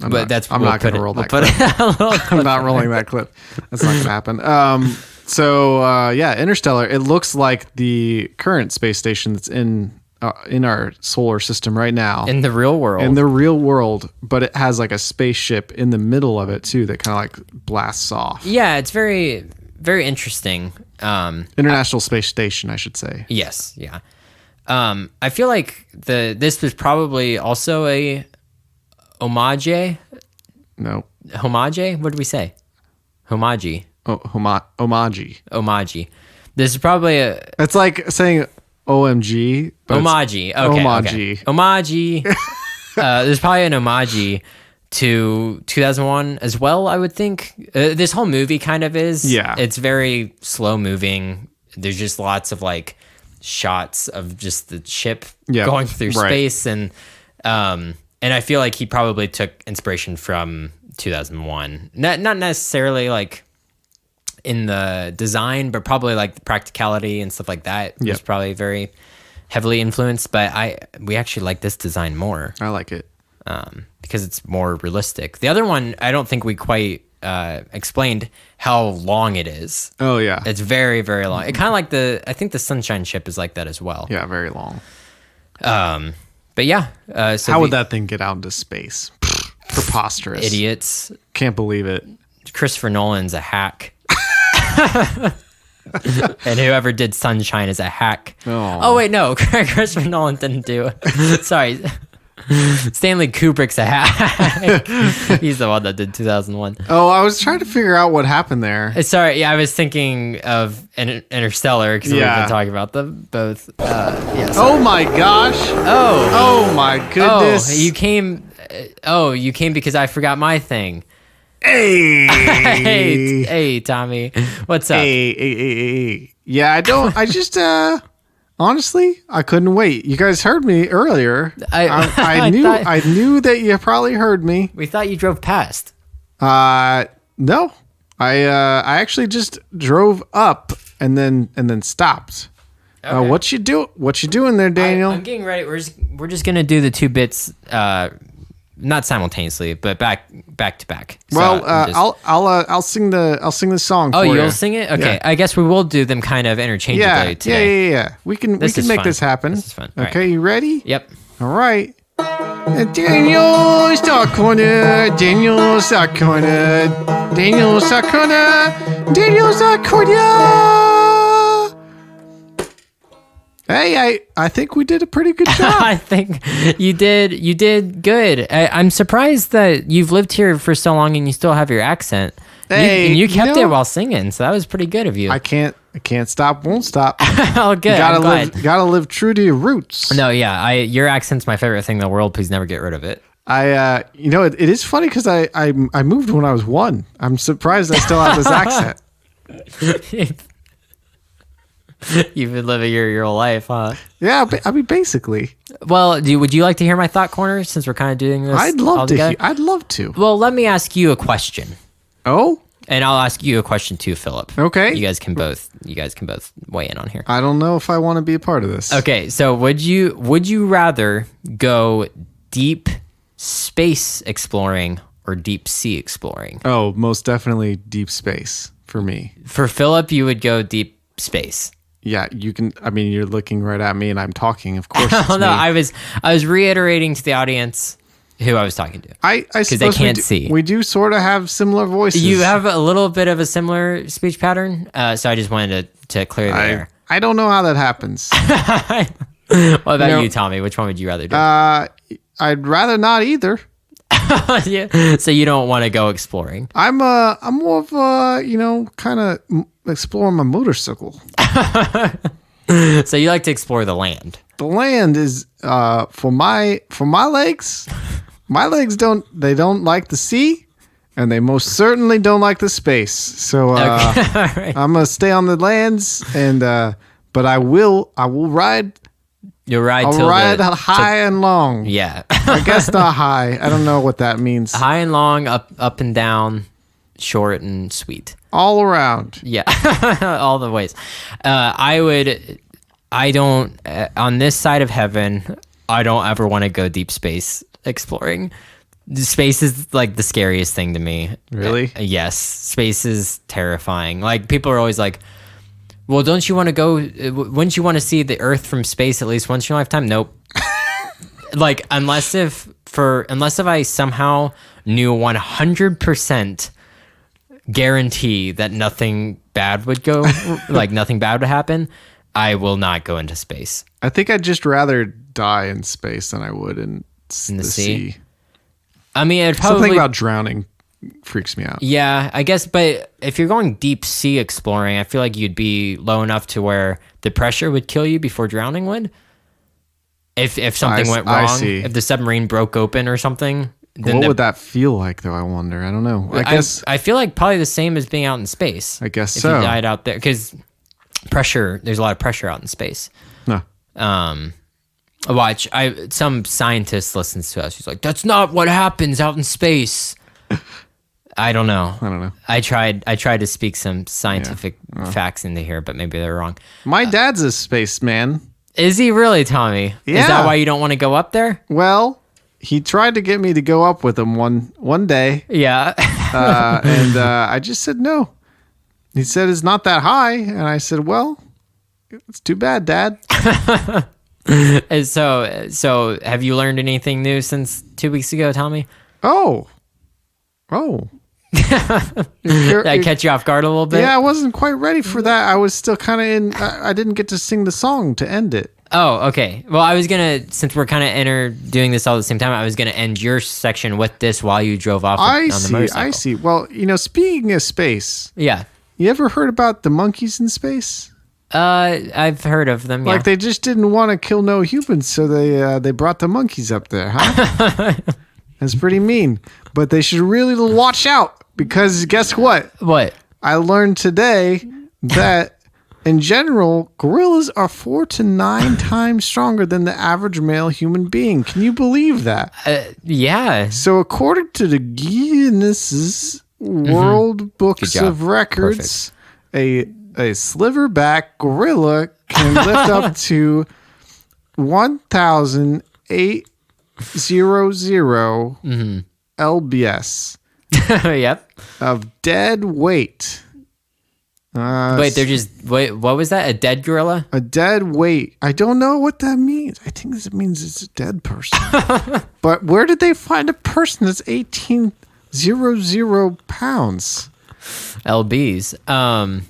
S2: But that's
S1: I'm not going to roll that clip. I'm not rolling that clip. That's not going to happen. So Interstellar. It looks like the current space station that's in our solar system right now.
S2: In the real world.
S1: In the real world, but it has like a spaceship in the middle of it too that kind of like blasts off.
S2: Yeah, it's very, very interesting.
S1: International Space Station, I should say.
S2: Yes, yeah. I feel like this was probably also a homage.
S1: No.
S2: Homage? What did we say? Homage.
S1: Oh, homage.
S2: Homage. This is probably
S1: It's like saying OMG.
S2: Homage. Okay.
S1: Homage.
S2: Homage. There's probably an homage to 2001 as well, I would think. This whole movie kind of is.
S1: Yeah.
S2: It's very slow moving. There's just lots of like shots of just the ship going through space. And I feel like he probably took inspiration from 2001. Not necessarily like in the design, but probably like the practicality and stuff like that was probably very heavily influenced. But we actually like this design more.
S1: I like it
S2: because it's more realistic. The other one, I don't think we quite explained how long it is.
S1: Oh yeah,
S2: it's very, very long. It kind of like I think the Sunshine ship is like that as well.
S1: Yeah, very long.
S2: But yeah, so
S1: how would that thing get out into space? Preposterous.
S2: Idiots.
S1: Can't believe it.
S2: Christopher Nolan's a hack. And whoever did Sunshine is a hack. Oh wait, no. Christopher Nolan didn't do it. Sorry. Stanley Kubrick's a hack. He's the one that did 2001.
S1: Oh, I was trying to figure out what happened there.
S2: Sorry, yeah, I was thinking of Interstellar because we've been talking about them both.
S1: Oh my gosh. Oh my goodness.
S2: You came because I forgot my thing.
S1: Hey.
S2: hey, Tommy. What's up?
S1: Hey. Yeah, I just honestly, I couldn't wait. You guys heard me earlier. I knew that you probably heard me.
S2: We thought you drove past.
S1: No. I actually just drove up and then stopped. Okay. What you doing there, Daniel?
S2: I'm getting ready. We're just gonna do the two bits not simultaneously, but back to back.
S1: Well, I'll sing the song.
S2: Oh, you'll sing it? Okay, yeah. I guess we will do them kind of interchangeably today.
S1: Yeah. We can make this happen.
S2: This is fun.
S1: Okay,
S2: right.
S1: You ready?
S2: Yep.
S1: All right. Daniel Star Corner. Hey, I think we did a pretty good job.
S2: I think you did good. I'm surprised that you've lived here for so long and you still have your accent.
S1: Hey,
S2: you kept it while singing, so that was pretty good of you.
S1: I can't stop, won't stop.
S2: Oh, good.
S1: Gotta live true to your roots.
S2: No, yeah, your accent's my favorite thing in the world. Please never get rid of it.
S1: It is funny because I moved when I was 1. I'm surprised I still have this accent.
S2: You've been living your whole life, huh?
S1: Yeah, I mean, basically.
S2: Well, would you like to hear my thought corner since we're kind of doing this?
S1: I'd love to.
S2: Well, let me ask you a question.
S1: Oh?
S2: And I'll ask you a question too, Philip.
S1: Okay.
S2: You guys can both weigh in on here.
S1: I don't know if I want to be a part of this.
S2: Okay, so would you rather go deep space exploring or deep sea exploring?
S1: Oh, most definitely deep space for me.
S2: For Philip, you would go deep space.
S1: Yeah, you can. I mean, you're looking right at me, and I'm talking. Of course.
S2: Oh no, I was reiterating to the audience who I was talking to.
S1: I
S2: because they can't see.
S1: We do sort of have similar voices.
S2: You have a little bit of a similar speech pattern, so I just wanted to clear the air.
S1: I don't know how that happens.
S2: What about you, Tommy? Which one would you rather do?
S1: I'd rather not either.
S2: Yeah. So you don't want to go exploring.
S1: I'm more of kind of exploring my motorcycle.
S2: So you like to explore the land.
S1: The land is for my legs. My legs don't like the sea, and they most certainly don't like the space. So right. I'm gonna stay on the lands, and but I will ride.
S2: You'll ride.
S1: I'll ride high and long.
S2: Yeah.
S1: I guess not high. I don't know what that means.
S2: High and long, up and down, short and sweet.
S1: All around.
S2: Yeah, all the ways. I don't, on this side of heaven, I don't ever want to go deep space exploring. Space is like the scariest thing to me.
S1: Really?
S2: Yes. Space is terrifying. Like, people are always like, well, don't you want to go, wouldn't you want to see the Earth from space at least once in your lifetime? Nope. Like, unless if I somehow knew 100% guarantee that nothing bad would go, like nothing bad would happen, I will not go into space.
S1: I think I'd just rather die in space than I would in the sea.
S2: I mean, it'd probably...
S1: Something about drowning freaks me out.
S2: Yeah, I guess, but if you're going deep sea exploring, I feel like you'd be low enough to where the pressure would kill you before drowning would. If something went wrong, if the submarine broke open or something. Then
S1: what would that feel like, though? I wonder. I don't know.
S2: I feel like probably the same as being out in space.
S1: I guess
S2: if
S1: so.
S2: If you died out there, because there's a lot of pressure out in space.
S1: No.
S2: Watch. Some scientist listens to us. He's like, "That's not what happens out in space." I don't know. I tried to speak some scientific facts into here, but maybe they're wrong.
S1: My dad's a spaceman.
S2: Is he really, Tommy?
S1: Yeah.
S2: Is that why you don't want to go up there?
S1: Well, he tried to get me to go up with him one day.
S2: Yeah.
S1: And I just said no. He said it's not that high, and I said, well, it's too bad, Dad.
S2: And so have you learned anything new since 2 weeks ago, Tommy?
S1: Oh.
S2: Did I catch you off guard a little bit?
S1: Yeah, I wasn't quite ready for that. I was still kind of in. I didn't get to sing the song to end it.
S2: Oh, okay. Well, I was gonna, since we're kind of doing this all at the same time, I was gonna end your section with this while you drove off on the motorcycle.
S1: I see. Well, speaking of space,
S2: yeah.
S1: You ever heard about the monkeys in space?
S2: I've heard of them. Yeah.
S1: Like, they just didn't want to kill no humans, so they brought the monkeys up there, huh? That's pretty mean. But they should really watch out, because guess what?
S2: What?
S1: I learned today that in general, gorillas are 4 to 9 times stronger than the average male human being. Can you believe that?
S2: Yeah.
S1: So according to the Guinness World Books of Records, a sliverback gorilla can lift up to 1,800 lbs.
S2: Yep.
S1: Of dead weight.
S2: Wait, what was that? A dead gorilla?
S1: A dead weight. I don't know what that means. I think this means it's a dead person. But where did they find a person that's 1,800 pounds?
S2: LBs. I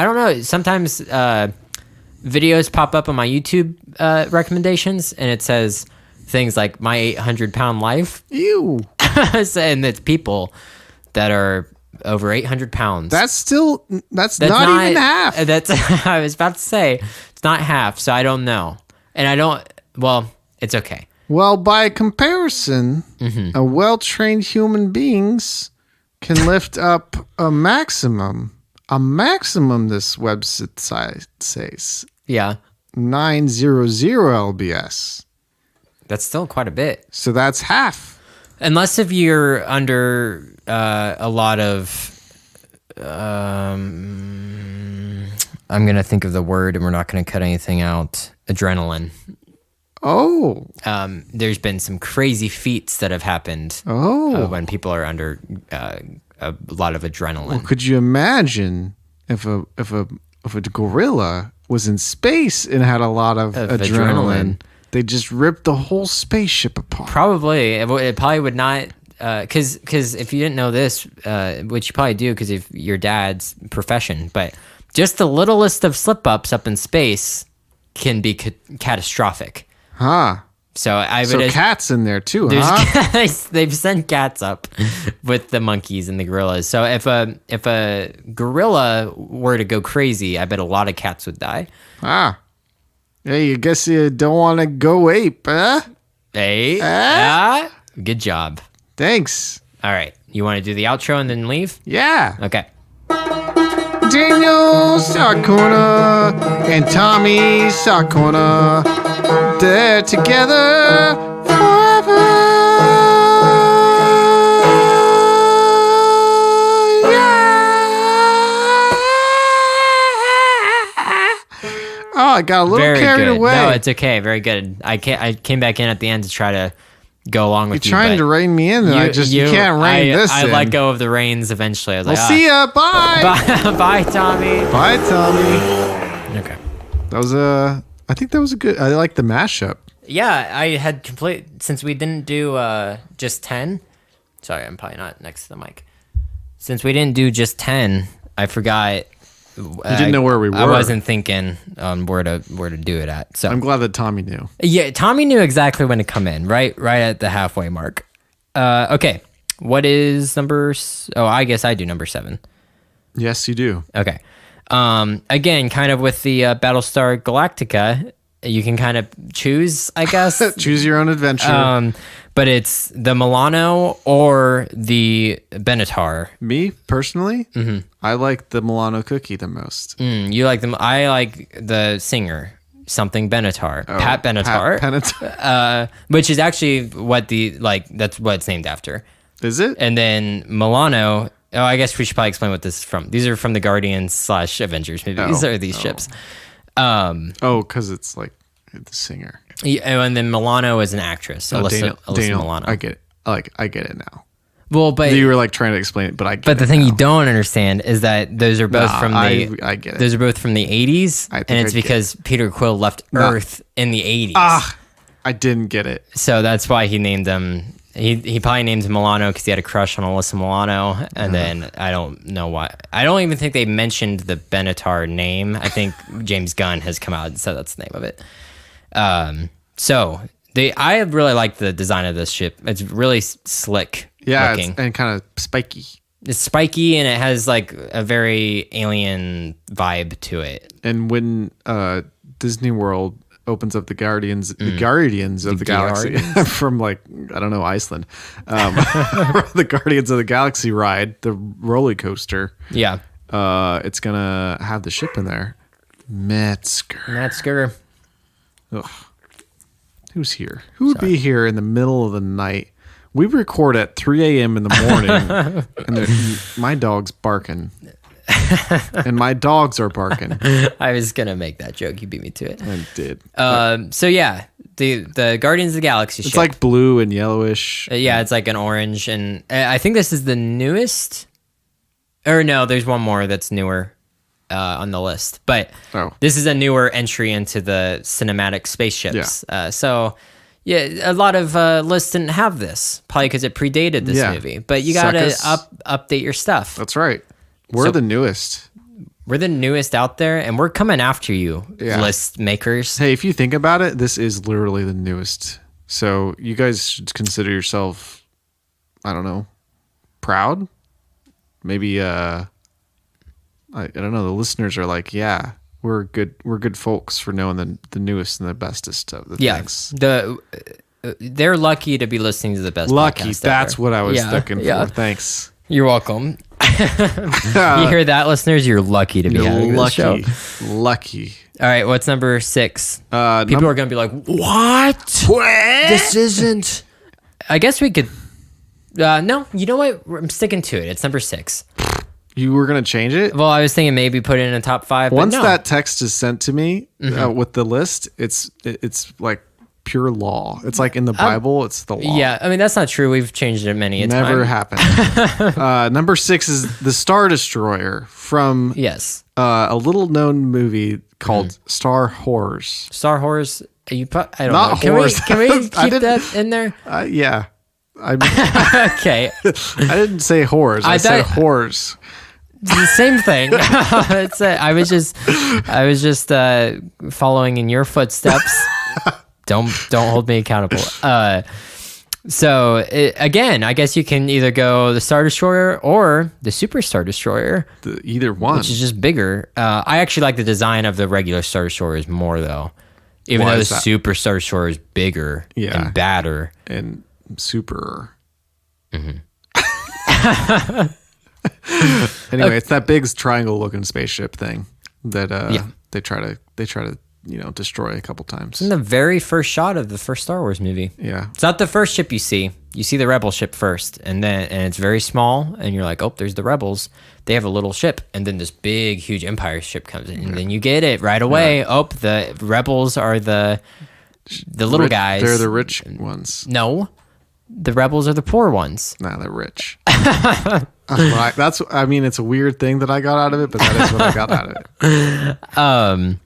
S2: don't know. Sometimes videos pop up on my YouTube recommendations, and it says things like "my 800-pound life."
S1: Ew.
S2: And it's people that are over 800 pounds.
S1: That's not even half.
S2: I was about to say it's not half, so I don't know. And it's okay.
S1: Well, by comparison, a well-trained human beings can lift up a maximum, this website says.
S2: Yeah.
S1: 900 lbs.
S2: That's still quite a bit.
S1: So that's half.
S2: Unless if you're under a lot of, I'm going to think of the word and we're not going to cut anything out, adrenaline.
S1: Oh.
S2: There's been some crazy feats that have happened when people are under a lot of adrenaline.
S1: Well, could you imagine if a gorilla was in space and had a lot of adrenaline? They just ripped the whole spaceship apart.
S2: Probably. It probably would not, because if you didn't know this, which you probably do because of your dad's profession, but just the littlest of slip-ups up in space can be catastrophic.
S1: Huh.
S2: So
S1: cats in there too, huh?
S2: They've sent cats up with the monkeys and the gorillas. So if a gorilla were to go crazy, I bet a lot of cats would die.
S1: Ah. Hey, I guess you don't want to go ape, huh?
S2: Hey. Good job.
S1: Thanks.
S2: All right. You want to do the outro and then leave?
S1: Yeah.
S2: Okay.
S1: Daniel Sarcona and Tommy Sarcona, they're together forever. Yeah. I got a little carried away.
S2: No, it's okay. Very good. I came back in at the end to try to go along with you.
S1: You're trying to rein me in, and you can't rein this in.
S2: I let go of the reins eventually. I was like,
S1: see ya. Bye.
S2: Bye, Tommy.
S1: Bye, Tommy.
S2: Okay.
S1: That was I think that was a good. I like the mashup.
S2: Yeah, I had since we didn't do just 10. Sorry, I'm probably not next to the mic. Since we didn't do just 10, I forgot.
S1: You didn't know where we were.
S2: I wasn't thinking on where to do it at. So
S1: I'm glad that Tommy knew.
S2: Yeah, Tommy knew exactly when to come in, right at the halfway mark. Okay, what is number? Oh, I guess I do number 7.
S1: Yes, you do.
S2: Okay. Again, kind of with the Battlestar Galactica, you can kind of choose, I guess.
S1: Choose your own adventure.
S2: But it's the Milano or the Benatar.
S1: Me, personally, I like the Milano cookie the most.
S2: You like them? I like the singer, something Benatar. Pat Benatar.
S1: Pat Benatar.
S2: Which is actually that's what it's named after.
S1: Is it?
S2: And then Milano... Oh, I guess we should probably explain what this is from. These are from the Guardians/Avengers movies. These are these ships.
S1: Because it's like the singer.
S2: Yeah, and then Milano is an actress. Alyssa
S1: Daniel,
S2: Milano.
S1: I get it. I get it now.
S2: Well, but
S1: you were like trying to explain it, but I get it.
S2: But the thing
S1: now.
S2: you don't understand is that those are both from the.
S1: I get it.
S2: Those are both from the 80s, and it's because Peter Quill left Earth in the 80s.
S1: I didn't get it.
S2: So that's why he named them. He probably named him Milano because he had a crush on Alyssa Milano, and then I don't know why. I don't even think they mentioned the Benatar name. I think James Gunn has come out and said that's the name of it. I really like the design of this ship. It's really slick looking.
S1: And kind of spiky.
S2: It's spiky and it has like a very alien vibe to it.
S1: And when Disney World opens up the Guardians of the Galaxy from Iceland, the Guardians of the Galaxy ride, the roller coaster.
S2: Yeah,
S1: it's gonna have the ship in there.
S2: Metzger.
S1: Ugh. Who's here? Who would be here in the middle of the night? We record at 3 a.m. in the morning, and my dog's barking. And my dogs are barking.
S2: I was gonna make that joke. You beat me to it.
S1: I did.
S2: So yeah, the Guardians of the Galaxy ship.
S1: It's like blue and yellowish.
S2: Yeah, it's like an orange, and I think this is the newest. Or no, there's one more that's newer on the list, but this is a newer entry into the cinematic spaceships.
S1: Yeah.
S2: So yeah, a lot of lists didn't have this, probably because it predated this movie. But you gotta update your stuff.
S1: That's right. We're the newest.
S2: We're the newest out there, and we're coming after you, list makers.
S1: Hey, if you think about it, this is literally the newest. So you guys should consider yourself, I don't know, proud. Maybe I don't know. The listeners are like, yeah, we're good folks for knowing the newest and the bestest of the things.
S2: They're lucky to be listening to the best.
S1: Lucky,
S2: podcast
S1: that's
S2: ever.
S1: what I was looking for. Thanks.
S2: You're welcome. You hear that, listeners? You're lucky to be having this show.
S1: Lucky.
S2: All right, what's number 6? People are going to be like, what? This isn't... I guess we could... no, you know what? I'm sticking to it. It's number 6.
S1: You were going to change it?
S2: Well, I was thinking maybe put it in a top 5.
S1: Once that text is sent to me with the list, it's like pure law. It's like in the Bible, it's the law.
S2: Yeah, I mean, that's not true. We've changed it many times.
S1: Never happened. Number 6 is the Star Destroyer from a little known movie called Star Horrors.
S2: Star Horrors? I don't
S1: Not
S2: know.
S1: horrors.
S2: Can we keep that in there?
S1: Yeah.
S2: Okay.
S1: I didn't say horrors. I said horrors.
S2: It's the same thing. I was just following in your footsteps. Don't hold me accountable. Again, I guess you can either go the Star Destroyer or the Super Star Destroyer.
S1: Either one,
S2: which is just bigger. I actually like the design of the regular Star Destroyers more, though. Even though the Super Star Destroyer is bigger and badder
S1: and super. Mm-hmm. Anyway, it's that big triangle-looking spaceship thing that they try to destroy a couple times.
S2: It's in the very first shot of the first Star Wars movie.
S1: Yeah.
S2: It's not the first ship you see. You see the rebel ship first, and it's very small, and you're like, oh, there's the rebels. They have a little ship, and then this big, huge Empire ship comes in, and then you get it right away. Oh, the rebels are the little guys.
S1: They're the rich ones.
S2: No, the rebels are the poor ones.
S1: Nah, they're rich. It's a weird thing that I got out of it, but that is what I got out of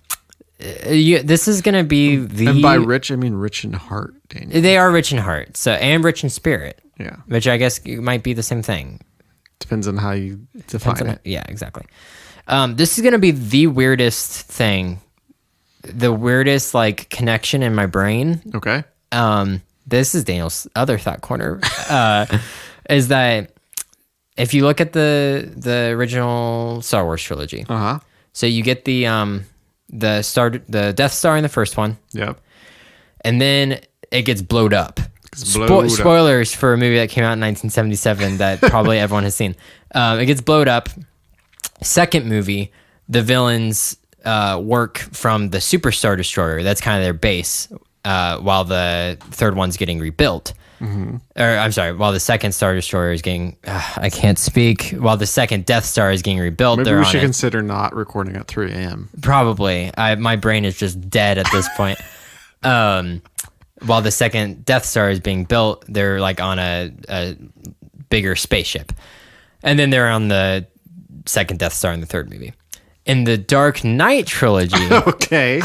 S1: it.
S2: This is gonna be
S1: and by rich, I mean rich in heart, Daniel.
S2: They are rich in heart, and rich in spirit.
S1: Yeah,
S2: which I guess might be the same thing.
S1: Depends on how you define it.
S2: Yeah, exactly. This is gonna be the weirdest thing, the weirdest like connection in my brain.
S1: Okay.
S2: This is Daniel's other thought corner. Is that if you look at the original Star Wars trilogy, so you get the Death Star in the first one.
S1: Yep.
S2: And then it gets blowed up. Spoilers for a movie that came out in 1977 that probably everyone has seen. It gets blowed up. Second movie, the villains work from the Super Star Destroyer. That's kind of their base, while the third one's getting rebuilt. Mm-hmm. Or I'm sorry, while the second Star Destroyer is getting, I can't speak. While the second Death Star is getting rebuilt,
S1: maybe we should consider not recording at 3 a.m.
S2: Probably. My brain is just dead at this point. While the second Death Star is being built, they're like on a bigger spaceship, and then they're on the second Death Star in the third movie. In the Dark Knight trilogy,
S1: okay,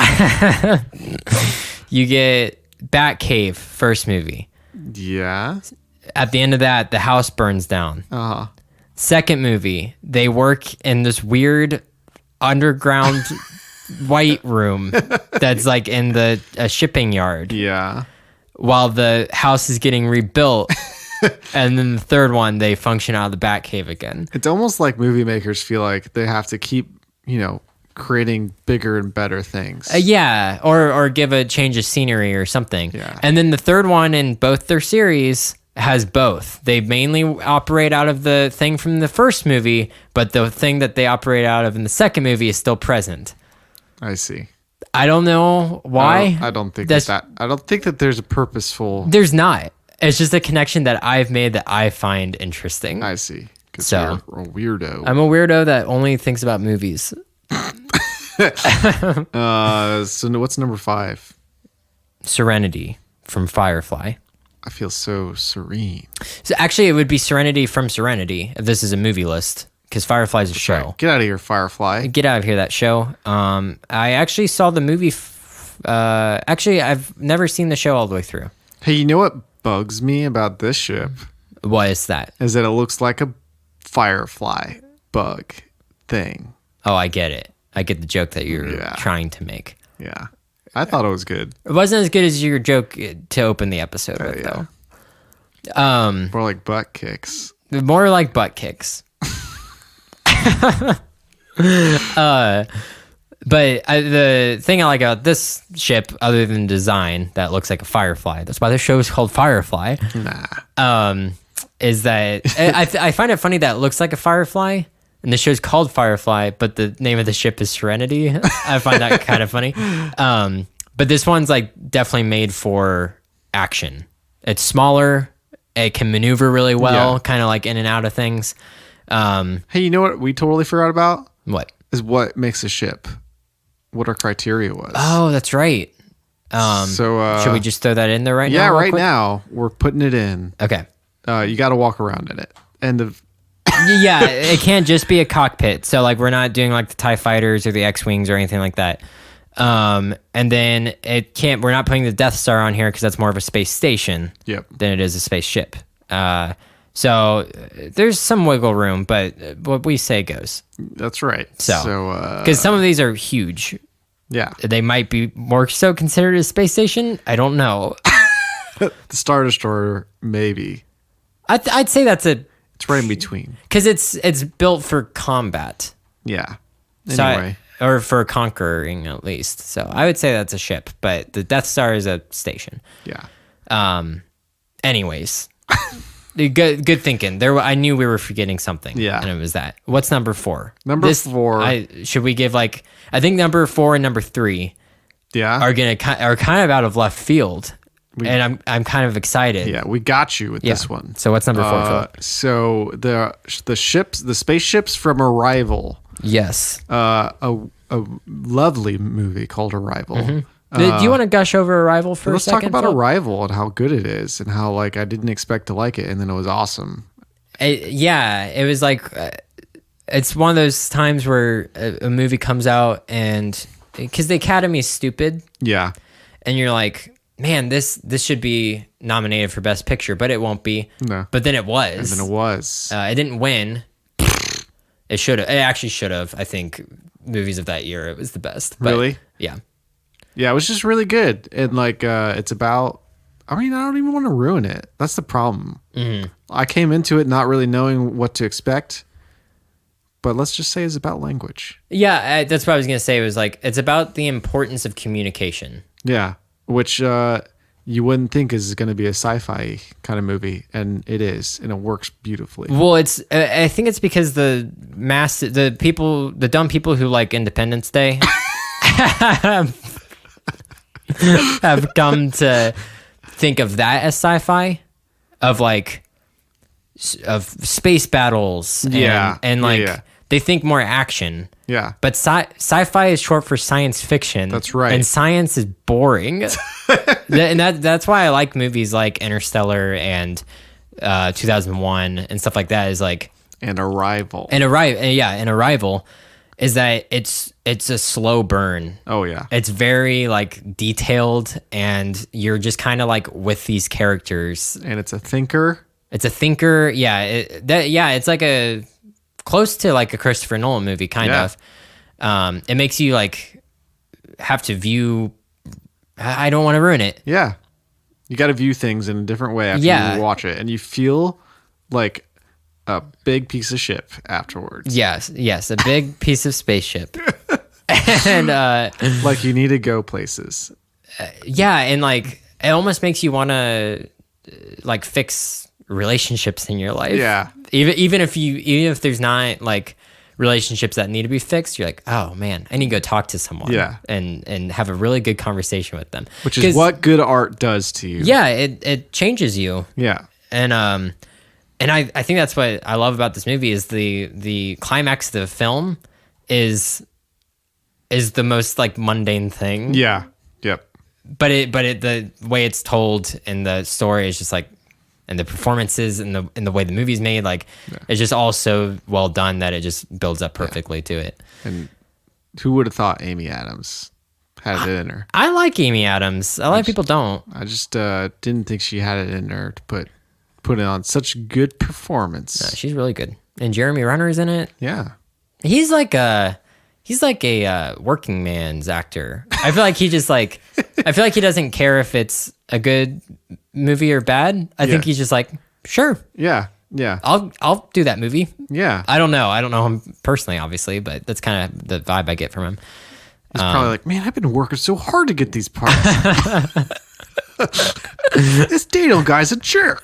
S2: you get Batcave first movie.
S1: Yeah.
S2: At the end of that, the house burns down. Second movie, they work in this weird underground white room that's like in a shipping yard.
S1: Yeah.
S2: While the house is getting rebuilt. And then the third one, they function out of the Batcave again.
S1: It's almost like movie makers feel like they have to keep, creating bigger and better things.
S2: Yeah, or give a change of scenery or something.
S1: Yeah.
S2: And then the third one in both their series has both. They mainly operate out of the thing from the first movie, but the thing that they operate out of in the second movie is still present.
S1: I see.
S2: I don't know why.
S1: I don't think that there's a purposeful.
S2: There's not. It's just a connection that I've made that I find interesting.
S1: I see. So you're a weirdo.
S2: I'm a weirdo that only thinks about movies.
S1: So what's number 5?
S2: Serenity from Firefly.
S1: I feel so serene.
S2: So actually, it would be Serenity from Serenity if this is a movie list, because Firefly is a show.
S1: Right. Get out of here, Firefly.
S2: Get out of here, that show. I actually saw the movie. Actually, I've never seen the show all the way through.
S1: Hey, you know what bugs me about this ship?
S2: What is that?
S1: Is that it looks like a firefly bug thing.
S2: Oh, I get it. I get the joke that you're trying to make.
S1: Yeah. I thought it was good.
S2: It wasn't as good as your joke to open the episode with, though.
S1: More like butt kicks.
S2: More like butt kicks. But the thing I like about this ship, other than design, that looks like a firefly. That's why the show is called Firefly.
S1: Nah.
S2: Is that I find it funny that it looks like a firefly, and the show's called Firefly, but the name of the ship is Serenity. I find that kind of funny. But this one's like definitely made for action. It's smaller. It can maneuver really well, kind of like in and out of things.
S1: Hey, you know what we totally forgot about?
S2: What?
S1: Is what makes a ship. What our criteria was.
S2: Oh, that's right. So should we just throw that in there right now?
S1: Yeah, right now we're putting it in.
S2: Okay.
S1: You got to walk around in it. End of.
S2: Yeah, it can't just be a cockpit. So like we're not doing like the TIE fighters or the X-Wings or anything like that. And then we're not putting the Death Star on here because that's more of a space station than it is a spaceship. So there's some wiggle room, but what we say goes.
S1: That's right.
S2: So because some of these are huge.
S1: Yeah.
S2: They might be more so considered a space station. I don't know.
S1: The Star Destroyer, maybe.
S2: I'd say it's
S1: right in between.
S2: Because it's built for combat.
S1: Yeah. Anyway.
S2: Or for conquering, at least. So I would say that's a ship, but the Death Star is a station.
S1: Yeah.
S2: Anyways. Good thinking. I knew we were forgetting something.
S1: Yeah.
S2: And it was that. What's number 4?
S1: Number 4.
S2: Should we give I think number 4 and number 3
S1: are
S2: kind of out of left field. and I'm kind of excited.
S1: Yeah, we got you with this one.
S2: So what's number 4, Phillip?
S1: So the spaceships from Arrival.
S2: Yes.
S1: A lovely movie called Arrival.
S2: Do you want to gush over Arrival for a second?
S1: Let's talk about
S2: Phillip?
S1: Arrival and how good it is, and how like I didn't expect to like it, and then it was awesome.
S2: It was like it's one of those times where a movie comes out, and because the Academy is stupid,
S1: yeah,
S2: and you're like, man, this should be nominated for Best Picture, but it won't be.
S1: No,
S2: but then it was.
S1: And then it was.
S2: It didn't win. It should have. It actually should have. I think movies of that year, it was the best. But,
S1: really?
S2: Yeah.
S1: Yeah, it was just really good, and like it's about. I mean, I don't even want to ruin it. That's the problem. Mm-hmm. I came into it not really knowing what to expect, but let's just say it's about language.
S2: Yeah, that's what I was gonna say. It was like it's about the importance of communication.
S1: Yeah, which you wouldn't think is going to be a sci-fi kind of movie, and it is, and it works beautifully.
S2: Well, it's. I think it's because the dumb people who like Independence Day have come to think of that as sci-fi, of space battles, and they think more action.
S1: Yeah,
S2: but sci-fi is short for science fiction.
S1: That's right,
S2: and science is boring. And that's why I like movies like Interstellar and 2001 and stuff like that. Is like
S1: Arrival.
S2: Arrival is that it's a slow burn.
S1: Oh yeah.
S2: It's very like detailed, and you're just kind of like with these characters.
S1: And it's a thinker.
S2: Yeah. It's like a close to like a Christopher Nolan movie kind of. It makes you like have to view. I don't want to ruin it.
S1: Yeah. You got to view things in a different way after you watch it, and you feel like a big piece of ship afterwards.
S2: Yes, a big piece of spaceship. And
S1: like you need to go places.
S2: And like it almost makes you want to like fix relationships in your life.
S1: Yeah.
S2: Even if there's not like relationships that need to be fixed, you're like, oh man, I need to go talk to someone.
S1: Yeah.
S2: And have a really good conversation with them.
S1: Which is what good art does to you.
S2: Yeah, it changes you.
S1: Yeah.
S2: And I think that's what I love about this movie is the climax of the film is the most like mundane thing.
S1: Yeah. Yep.
S2: But the way it's told in the story is just like, and the performances and the way the movie's made, like it's just all so well done that it just builds up perfectly to it.
S1: And who would have thought Amy Adams had it in her?
S2: I like Amy Adams. A lot of people don't.
S1: I just didn't think she had it in her to put it on such good performance.
S2: No, she's really good. And Jeremy Renner's in it.
S1: Yeah.
S2: He's like a working man's actor. I feel like he doesn't care if it's a good movie or bad. I think he's just like, sure.
S1: Yeah. Yeah.
S2: I'll do that movie.
S1: Yeah.
S2: I don't know him personally, obviously, but that's kind of the vibe I get from him.
S1: He's probably like, man, I've been working so hard to get these parts. This Daniel guy's a jerk.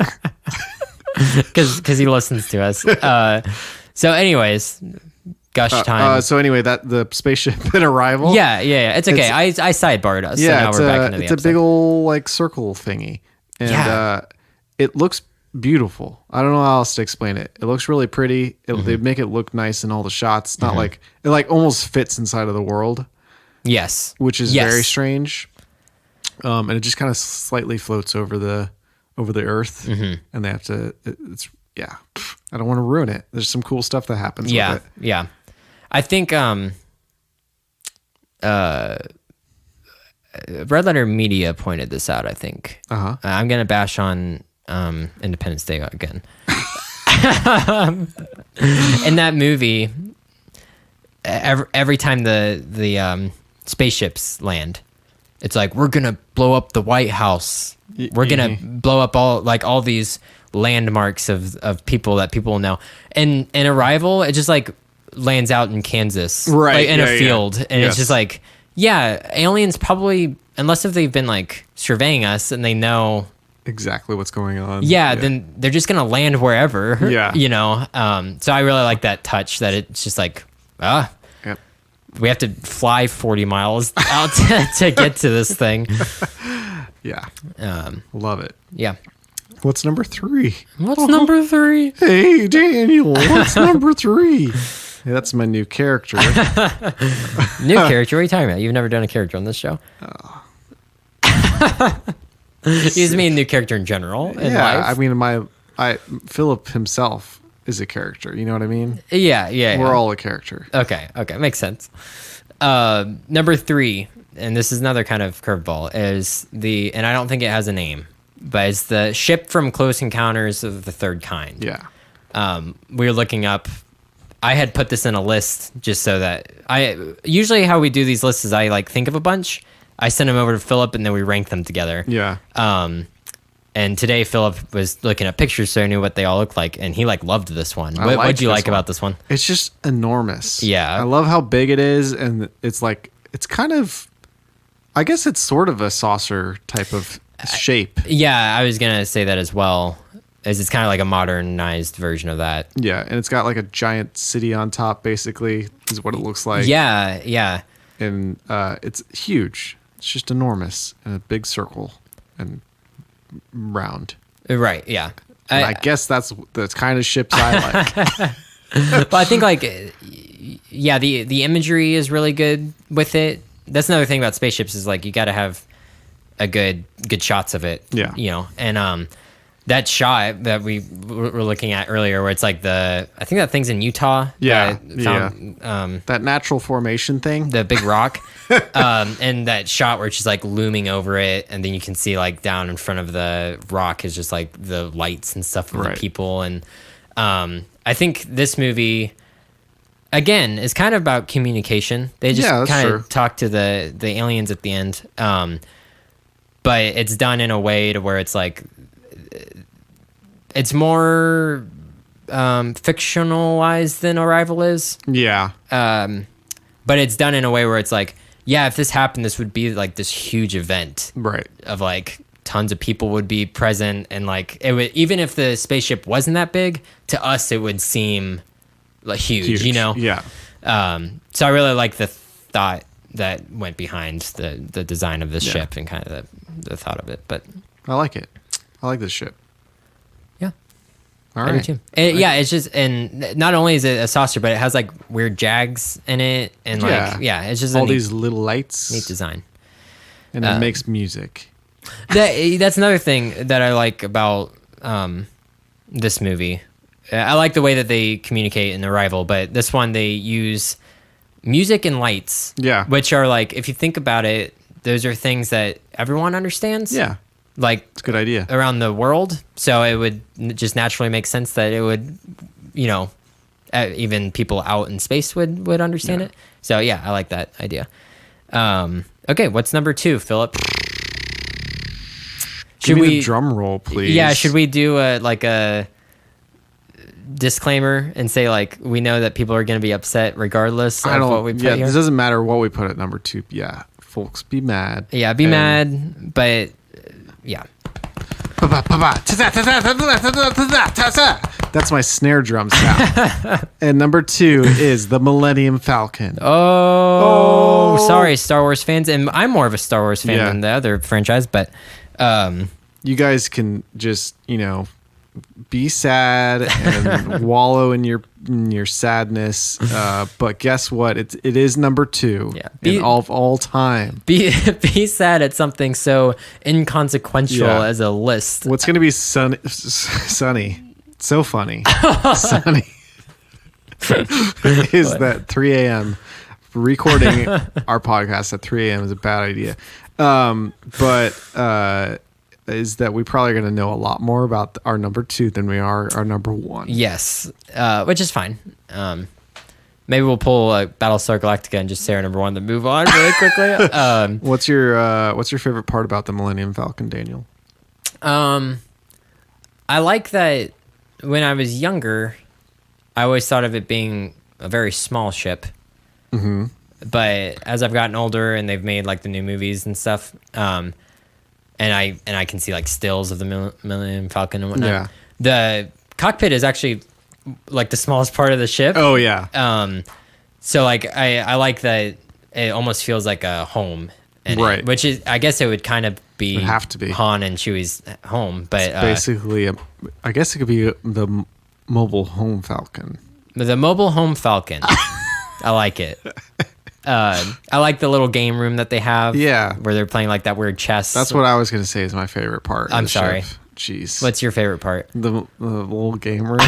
S2: Because he listens to us. So anyways, gush time.
S1: So anyway, that the spaceship in Arrival.
S2: Yeah. It's okay. I sidebarred us.
S1: Yeah,
S2: so now we're back into the episode.
S1: It's a big old like circle thingy. And it looks beautiful. I don't know how else to explain it. It looks really pretty. They make it look nice in all the shots. It's not like it like almost fits inside of the world.
S2: Yes.
S1: Which is very strange. And it just kind of slightly floats over the earth, and they have to. I don't want to ruin it. There's some cool stuff that happens. with it.
S2: Yeah. I think Red Letter Media pointed this out. I think I'm gonna bash on Independence Day again. In that movie, every time the spaceships land, it's like we're gonna blow up the White House. We're gonna blow up all these landmarks of people that people know. And in Arrival, it just like lands out in Kansas,
S1: right,
S2: like, in a field, and it's just like, aliens probably, unless if they've been like surveying us and they know
S1: exactly what's going on.
S2: Then they're just gonna land wherever.
S1: Yeah,
S2: So I really like that touch that it's just like we have to fly 40 miles out to get to this thing.
S1: Yeah. Love it.
S2: Yeah.
S1: What's number 3?
S2: What's number 3?
S1: Hey, Daniel, what's number 3? Hey, that's my new character.
S2: New character? What are you talking about? You've never done a character on this show. You just mean new character in general in life?
S1: I mean, Phillip himself is a character. You know what I mean?
S2: Yeah.
S1: We're all a character.
S2: Okay, makes sense. Number 3, and this is another kind of curveball, and I don't think it has a name, but it's the ship from Close Encounters of the Third Kind.
S1: Yeah.
S2: We were looking up. I had put this in a list just so that usually how we do these lists is I like think of a bunch, I send them over to Phillip, and then we rank them together.
S1: Yeah.
S2: And today Phillip was looking at pictures, so I knew what they all looked like, and he loved this one. What'd you like about this one?
S1: It's just enormous.
S2: Yeah.
S1: I love how big it is, and it's kind of, I guess it's sort of a saucer type of shape.
S2: Yeah, I was gonna say that as well. As it's kind of like a modernized version of that.
S1: Yeah, and it's got like a giant city on top, basically, is what it looks like.
S2: Yeah.
S1: And it's huge. It's just enormous in a big circle and round.
S2: Right, yeah.
S1: And I guess that's the kind of ships I like.
S2: But I think the imagery is really good with it. That's another thing about spaceships is you got to have a good shots of it.
S1: Yeah.
S2: And that shot that we were looking at earlier, where it's I think that thing's in Utah.
S1: Yeah,
S2: that
S1: natural formation thing,
S2: the big rock, and that shot where it's just looming over it, and then you can see down in front of the rock is just the lights and stuff of the people, and I think this movie, again, is kind of about communication. They just kind of talk to the aliens at the end, but it's done in a way to where it's it's more fictionalized than Arrival is.
S1: Yeah.
S2: But it's done in a way where it's if this happened, this would be this huge event.
S1: Right.
S2: Of tons of people would be present, and it would, even if the spaceship wasn't that big, to us it would seem huge, you know?
S1: Yeah.
S2: So I really like the thought that went behind the design of this ship and kind of the thought of it. But
S1: I like it. I like this ship.
S2: Yeah.
S1: All right.
S2: It's just, and not only is it a saucer, but it has weird jags in it, and it's just
S1: all these little lights,
S2: neat design,
S1: and it makes music.
S2: That's another thing that I like about this movie. I like the way that they communicate in Arrival, but this one they use music and lights.
S1: Yeah.
S2: Which are if you think about it, those are things that everyone understands.
S1: Yeah. It's a good idea
S2: around the world, so it would just naturally make sense that it would, even people out in space would understand it. So I like that idea. Okay, what's number 2, Phillip?
S1: Give me the drum roll, please.
S2: Yeah, should we do a disclaimer and say we know that people are going to be upset regardless of what we put here?
S1: It doesn't matter what we put at number 2. Yeah, folks, be mad.
S2: Yeah, be mad, but. Yeah.
S1: That's my snare drum sound. And number 2 is the Millennium Falcon.
S2: Oh, sorry, Star Wars fans. And I'm more of a Star Wars fan than the other franchise, but
S1: you guys can just, be sad and wallow in your sadness. But guess what? It is number 2 in all time.
S2: Be sad at something so inconsequential as a list.
S1: What's going to be sunny? So funny. Sunny. Is that 3 a.m. recording our podcast at 3 a.m. is a bad idea. But is that we probably going to know a lot more about our number 2 than we are our number 1.
S2: Yes, which is fine. Maybe we'll pull Battlestar Galactica and just say our number 1, then move on really quickly.
S1: What's your favorite part about the Millennium Falcon, Daniel?
S2: I like that when I was younger, I always thought of it being a very small ship.
S1: Mm-hmm.
S2: But as I've gotten older and they've made the new movies and stuff, and I can see stills of the Millennium Falcon and whatnot.
S1: Yeah.
S2: The cockpit is actually the smallest part of the ship.
S1: Oh yeah.
S2: So I like that it almost feels like a home. in
S1: Right.
S2: it, which is, I guess it would kind of be,
S1: Would have to be
S2: Han and Chewie's home, but
S1: it's basically, I guess it could be the mobile home Falcon.
S2: the mobile home Falcon. I like it. I like the little game room that they have.
S1: Yeah.
S2: Where they're playing like that weird chess.
S1: That's what I was going to say is my favorite part. Of
S2: I'm
S1: the
S2: sorry.
S1: ship. Jeez.
S2: What's your favorite part?
S1: The little game room?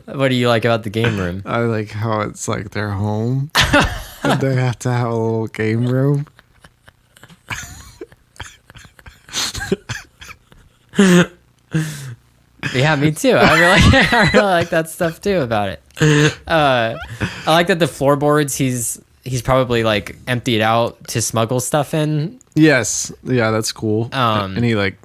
S2: What do you like about the game room?
S1: I like how it's like their home. And they have to have a little game room.
S2: Yeah, me too. I really like that stuff too about it. I like that the floorboards he's probably like emptied out to smuggle stuff in.
S1: Yes. Yeah, that's cool. And he like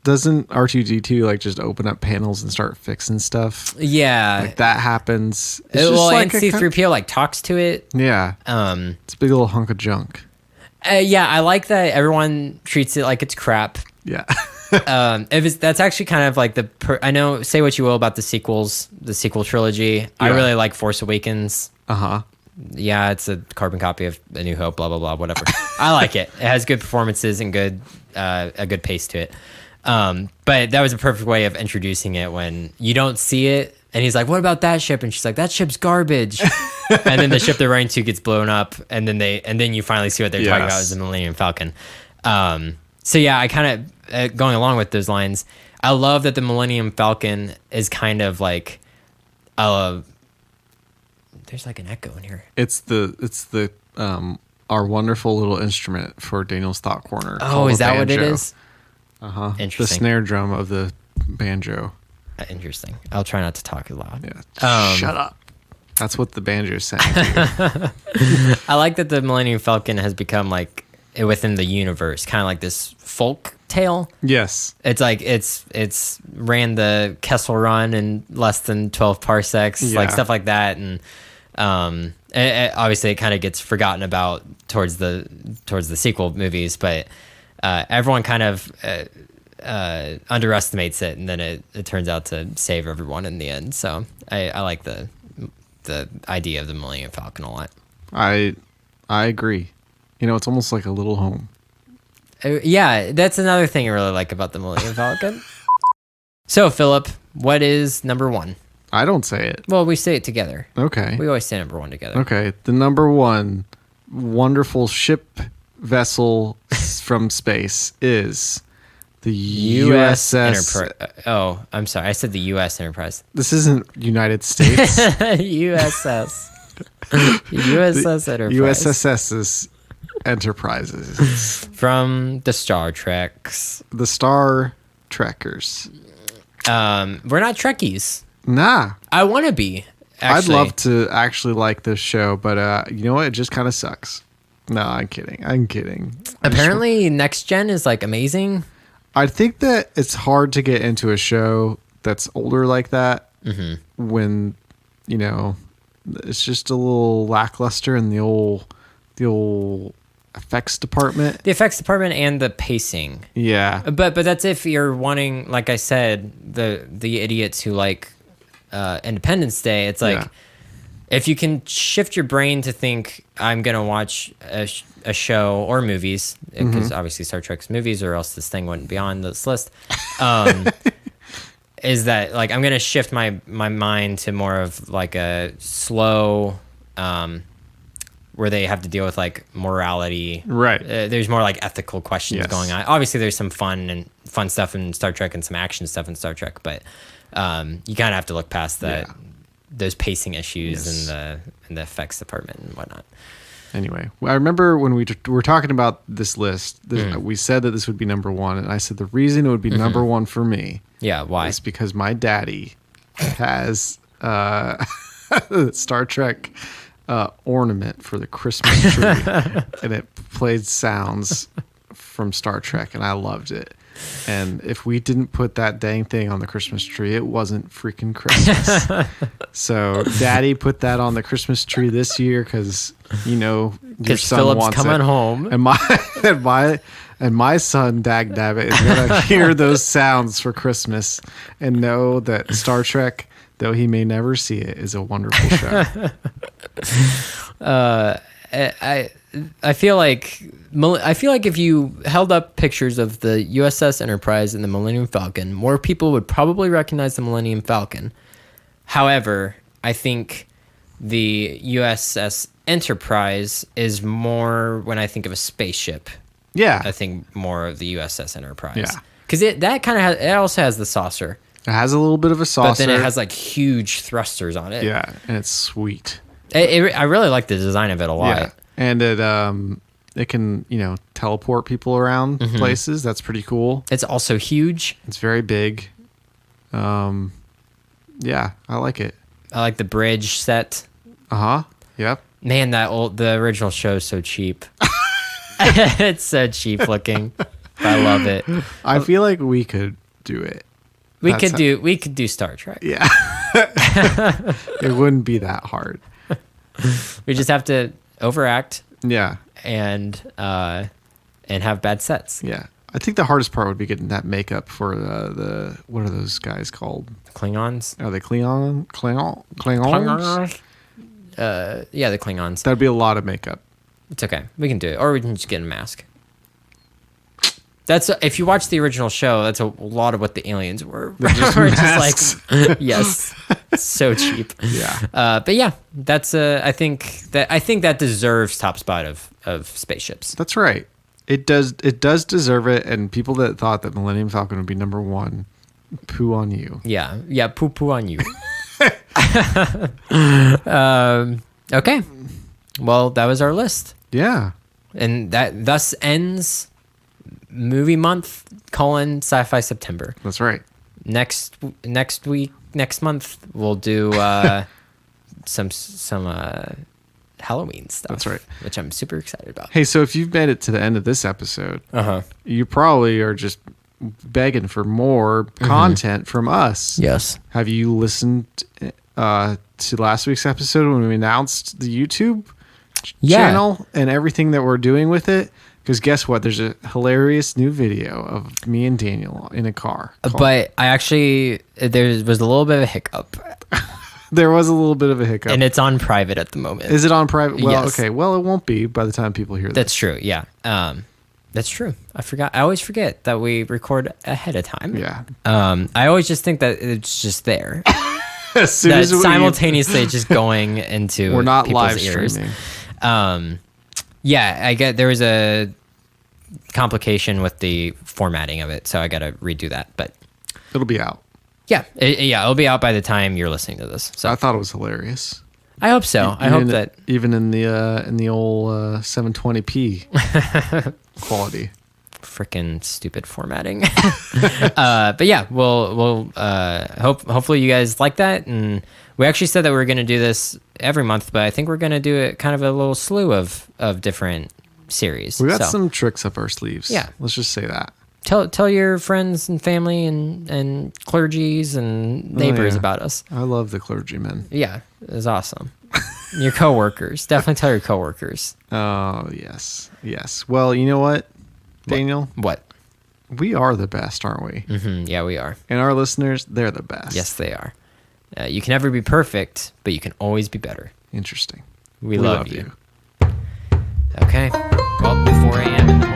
S1: doesn't R2D2 like just open up panels and start fixing stuff?
S2: Yeah.
S1: Like that happens. It's
S2: Well,
S1: just
S2: and
S1: like
S2: C-3PO like talks to it.
S1: Yeah. It's a big little hunk of junk.
S2: Yeah, I like that everyone treats it like it's crap.
S1: Yeah.
S2: That's actually kind of like I know, say what you will about the sequels, the sequel trilogy. Yeah. I really like Force Awakens.
S1: Uh-huh.
S2: Yeah, it's a carbon copy of A New Hope, blah, blah, blah, whatever. I like it. It has good performances and a good pace to it. But that was a perfect way of introducing it when you don't see it. And he's like, what about that ship? And she's like, that ship's garbage. And then the ship they're running to gets blown up. And then you finally see what they're talking about is the Millennium Falcon. So yeah, I kind of, going along with those lines, I love that the Millennium Falcon is kind of like, there's like an echo in here.
S1: It's the our wonderful little instrument for Daniel's Thought Corner.
S2: Oh, is that what it is?
S1: Uh-huh.
S2: Interesting.
S1: The snare drum of the banjo.
S2: Interesting. I'll try not to talk loud.
S1: Yeah. Shut up. That's what the banjo's saying.
S2: I like that the Millennium Falcon has become like within the universe, kind of like this folk tale.
S1: Yes.
S2: It's like it's ran the Kessel Run in less than 12 parsecs, like stuff like that, and obviously it kind of gets forgotten about towards the sequel movies, but everyone kind of underestimates it, and then it turns out to save everyone in the end. So I like the idea of the Millennium Falcon a lot.
S1: I agree. It's almost like a little home.
S2: Yeah, that's another thing I really like about the Millennium Falcon. So, Philip, what is number one?
S1: I don't say it.
S2: Well, we say it together.
S1: Okay.
S2: We always say number one together.
S1: Okay. The number one wonderful ship vessel from space is the USS.
S2: Oh, I'm sorry. I said the U.S. Enterprise.
S1: This isn't United States.
S2: USS. USS Enterprise.
S1: USS's Enterprises.
S2: From the Star Treks.
S1: The Star Trekkers.
S2: We're not Trekkies.
S1: Nah.
S2: I want to be. Actually.
S1: I'd love to actually like this show, but you know what? It just kind of sucks. No, I'm kidding.
S2: Apparently, Next Gen is like amazing.
S1: I think that it's hard to get into a show that's older like that when, it's just a little lackluster in the old effects department.
S2: The effects department and the pacing.
S1: Yeah.
S2: But that's if you're wanting, like I said, the idiots who like Independence Day. It's like if you can shift your brain to think I'm gonna watch a show or movies, because obviously Star Trek's movies, or else this thing wouldn't be on this list. Is that like I'm gonna shift my mind to more of like a slow, where they have to deal with like morality.
S1: Right.
S2: There's more like ethical questions going on. Obviously, there's some fun stuff in Star Trek and some action stuff in Star Trek, but you kind of have to look past those pacing issues and the effects department and whatnot.
S1: Anyway, I remember when we were talking about this list, we said that this would be number one, and I said the reason it would be number one for me,
S2: why?
S1: is because my daddy has Star Trek ornament for the Christmas tree, and it played sounds from Star Trek, and I loved it. And if we didn't put that dang thing on the Christmas tree, it wasn't freaking Christmas. So Daddy put that on the Christmas tree this year because your son
S2: Phillip's
S1: wants
S2: coming
S1: it.
S2: home,
S1: and my son, dag nabbit, is gonna hear those sounds for Christmas and know that Star Trek, though he may never see it, is a wonderful show.
S2: I feel like if you held up pictures of the USS Enterprise and the Millennium Falcon, more people would probably recognize the Millennium Falcon. However, I think the USS Enterprise is more when I think of a spaceship.
S1: Yeah.
S2: I think more of the USS Enterprise.
S1: Yeah.
S2: Because it also has the saucer.
S1: It has a little bit of a saucer.
S2: But then it has like huge thrusters on it.
S1: Yeah, and it's sweet.
S2: I really like the design of it a lot.
S1: Yeah. And it can, teleport people around places. That's pretty cool.
S2: It's also huge.
S1: It's very big. Yeah, I like it.
S2: I like the bridge set.
S1: Uh-huh. Yep.
S2: Man, the original show is so cheap. It's so cheap looking. I love it.
S1: I feel like we could do it.
S2: We could do Star Trek.
S1: Yeah. It wouldn't be that hard.
S2: We just have to overact.
S1: Yeah.
S2: And have bad sets.
S1: Yeah. I think the hardest part would be getting that makeup for the what are those guys called?
S2: Klingons.
S1: Are they Klingons?
S2: Yeah, the Klingons.
S1: That'd be a lot of makeup.
S2: It's okay. We can do it. Or we can just get a mask. That's if you watch the original show, that's a lot of what the aliens were. We're just like, yes, so cheap.
S1: Yeah.
S2: But yeah, that's I think that deserves top spot of spaceships.
S1: That's right. It does deserve it. And people that thought that Millennium Falcon would be number one, poo on you.
S2: Yeah, poo on you. Okay. Well, that was our list.
S1: Yeah.
S2: And that thus ends movie month, Sci-Fi September.
S1: That's right.
S2: Next month, we'll do some Halloween stuff.
S1: That's right.
S2: Which I'm super excited about.
S1: Hey, so if you've made it to the end of this episode, you probably are just begging for more content from us.
S2: Yes.
S1: Have you listened to last week's episode when we announced the YouTube channel and everything that we're doing with it? Because guess what? There's a hilarious new video of me and Daniel in a car.
S2: But there was a little bit of a hiccup.
S1: There was a little bit of a hiccup.
S2: And it's on private at the moment.
S1: Is it on private? Well,
S2: yes.
S1: Okay. Well, it won't be by the time people hear this.
S2: That's true. Yeah. That's true. I always forget that we record ahead of time.
S1: Yeah.
S2: I always just think that it's just there.
S1: As soon
S2: that
S1: as
S2: simultaneously just going into
S1: we're not
S2: people's
S1: live
S2: ears.
S1: streaming.
S2: Yeah, I get there was a complication with the formatting of it, so I got to redo that. But
S1: it'll be out.
S2: Yeah, it'll be out by the time you're listening to this. So
S1: I thought it was hilarious.
S2: I hope so. I hope that
S1: even in the old 720p quality.
S2: Freaking stupid formatting. But yeah, we'll hopefully you guys like that. And we actually said that we were going to do this every month, but I think we're going to do it kind of a little slew of different series.
S1: We got some tricks up our sleeves.
S2: Yeah.
S1: Let's just say that.
S2: Tell your friends and family and clergies and neighbors about us.
S1: I love the clergymen.
S2: Yeah, it's awesome. Your coworkers. Definitely tell your coworkers.
S1: Oh, yes. Yes. Well, you know what, Daniel?
S2: What?
S1: We are the best, aren't we?
S2: Mm-hmm. Yeah, we are.
S1: And our listeners, they're the best.
S2: Yes, they are. You can never be perfect, but you can always be better.
S1: Interesting.
S2: We love you. Okay. Well, 4 a.m.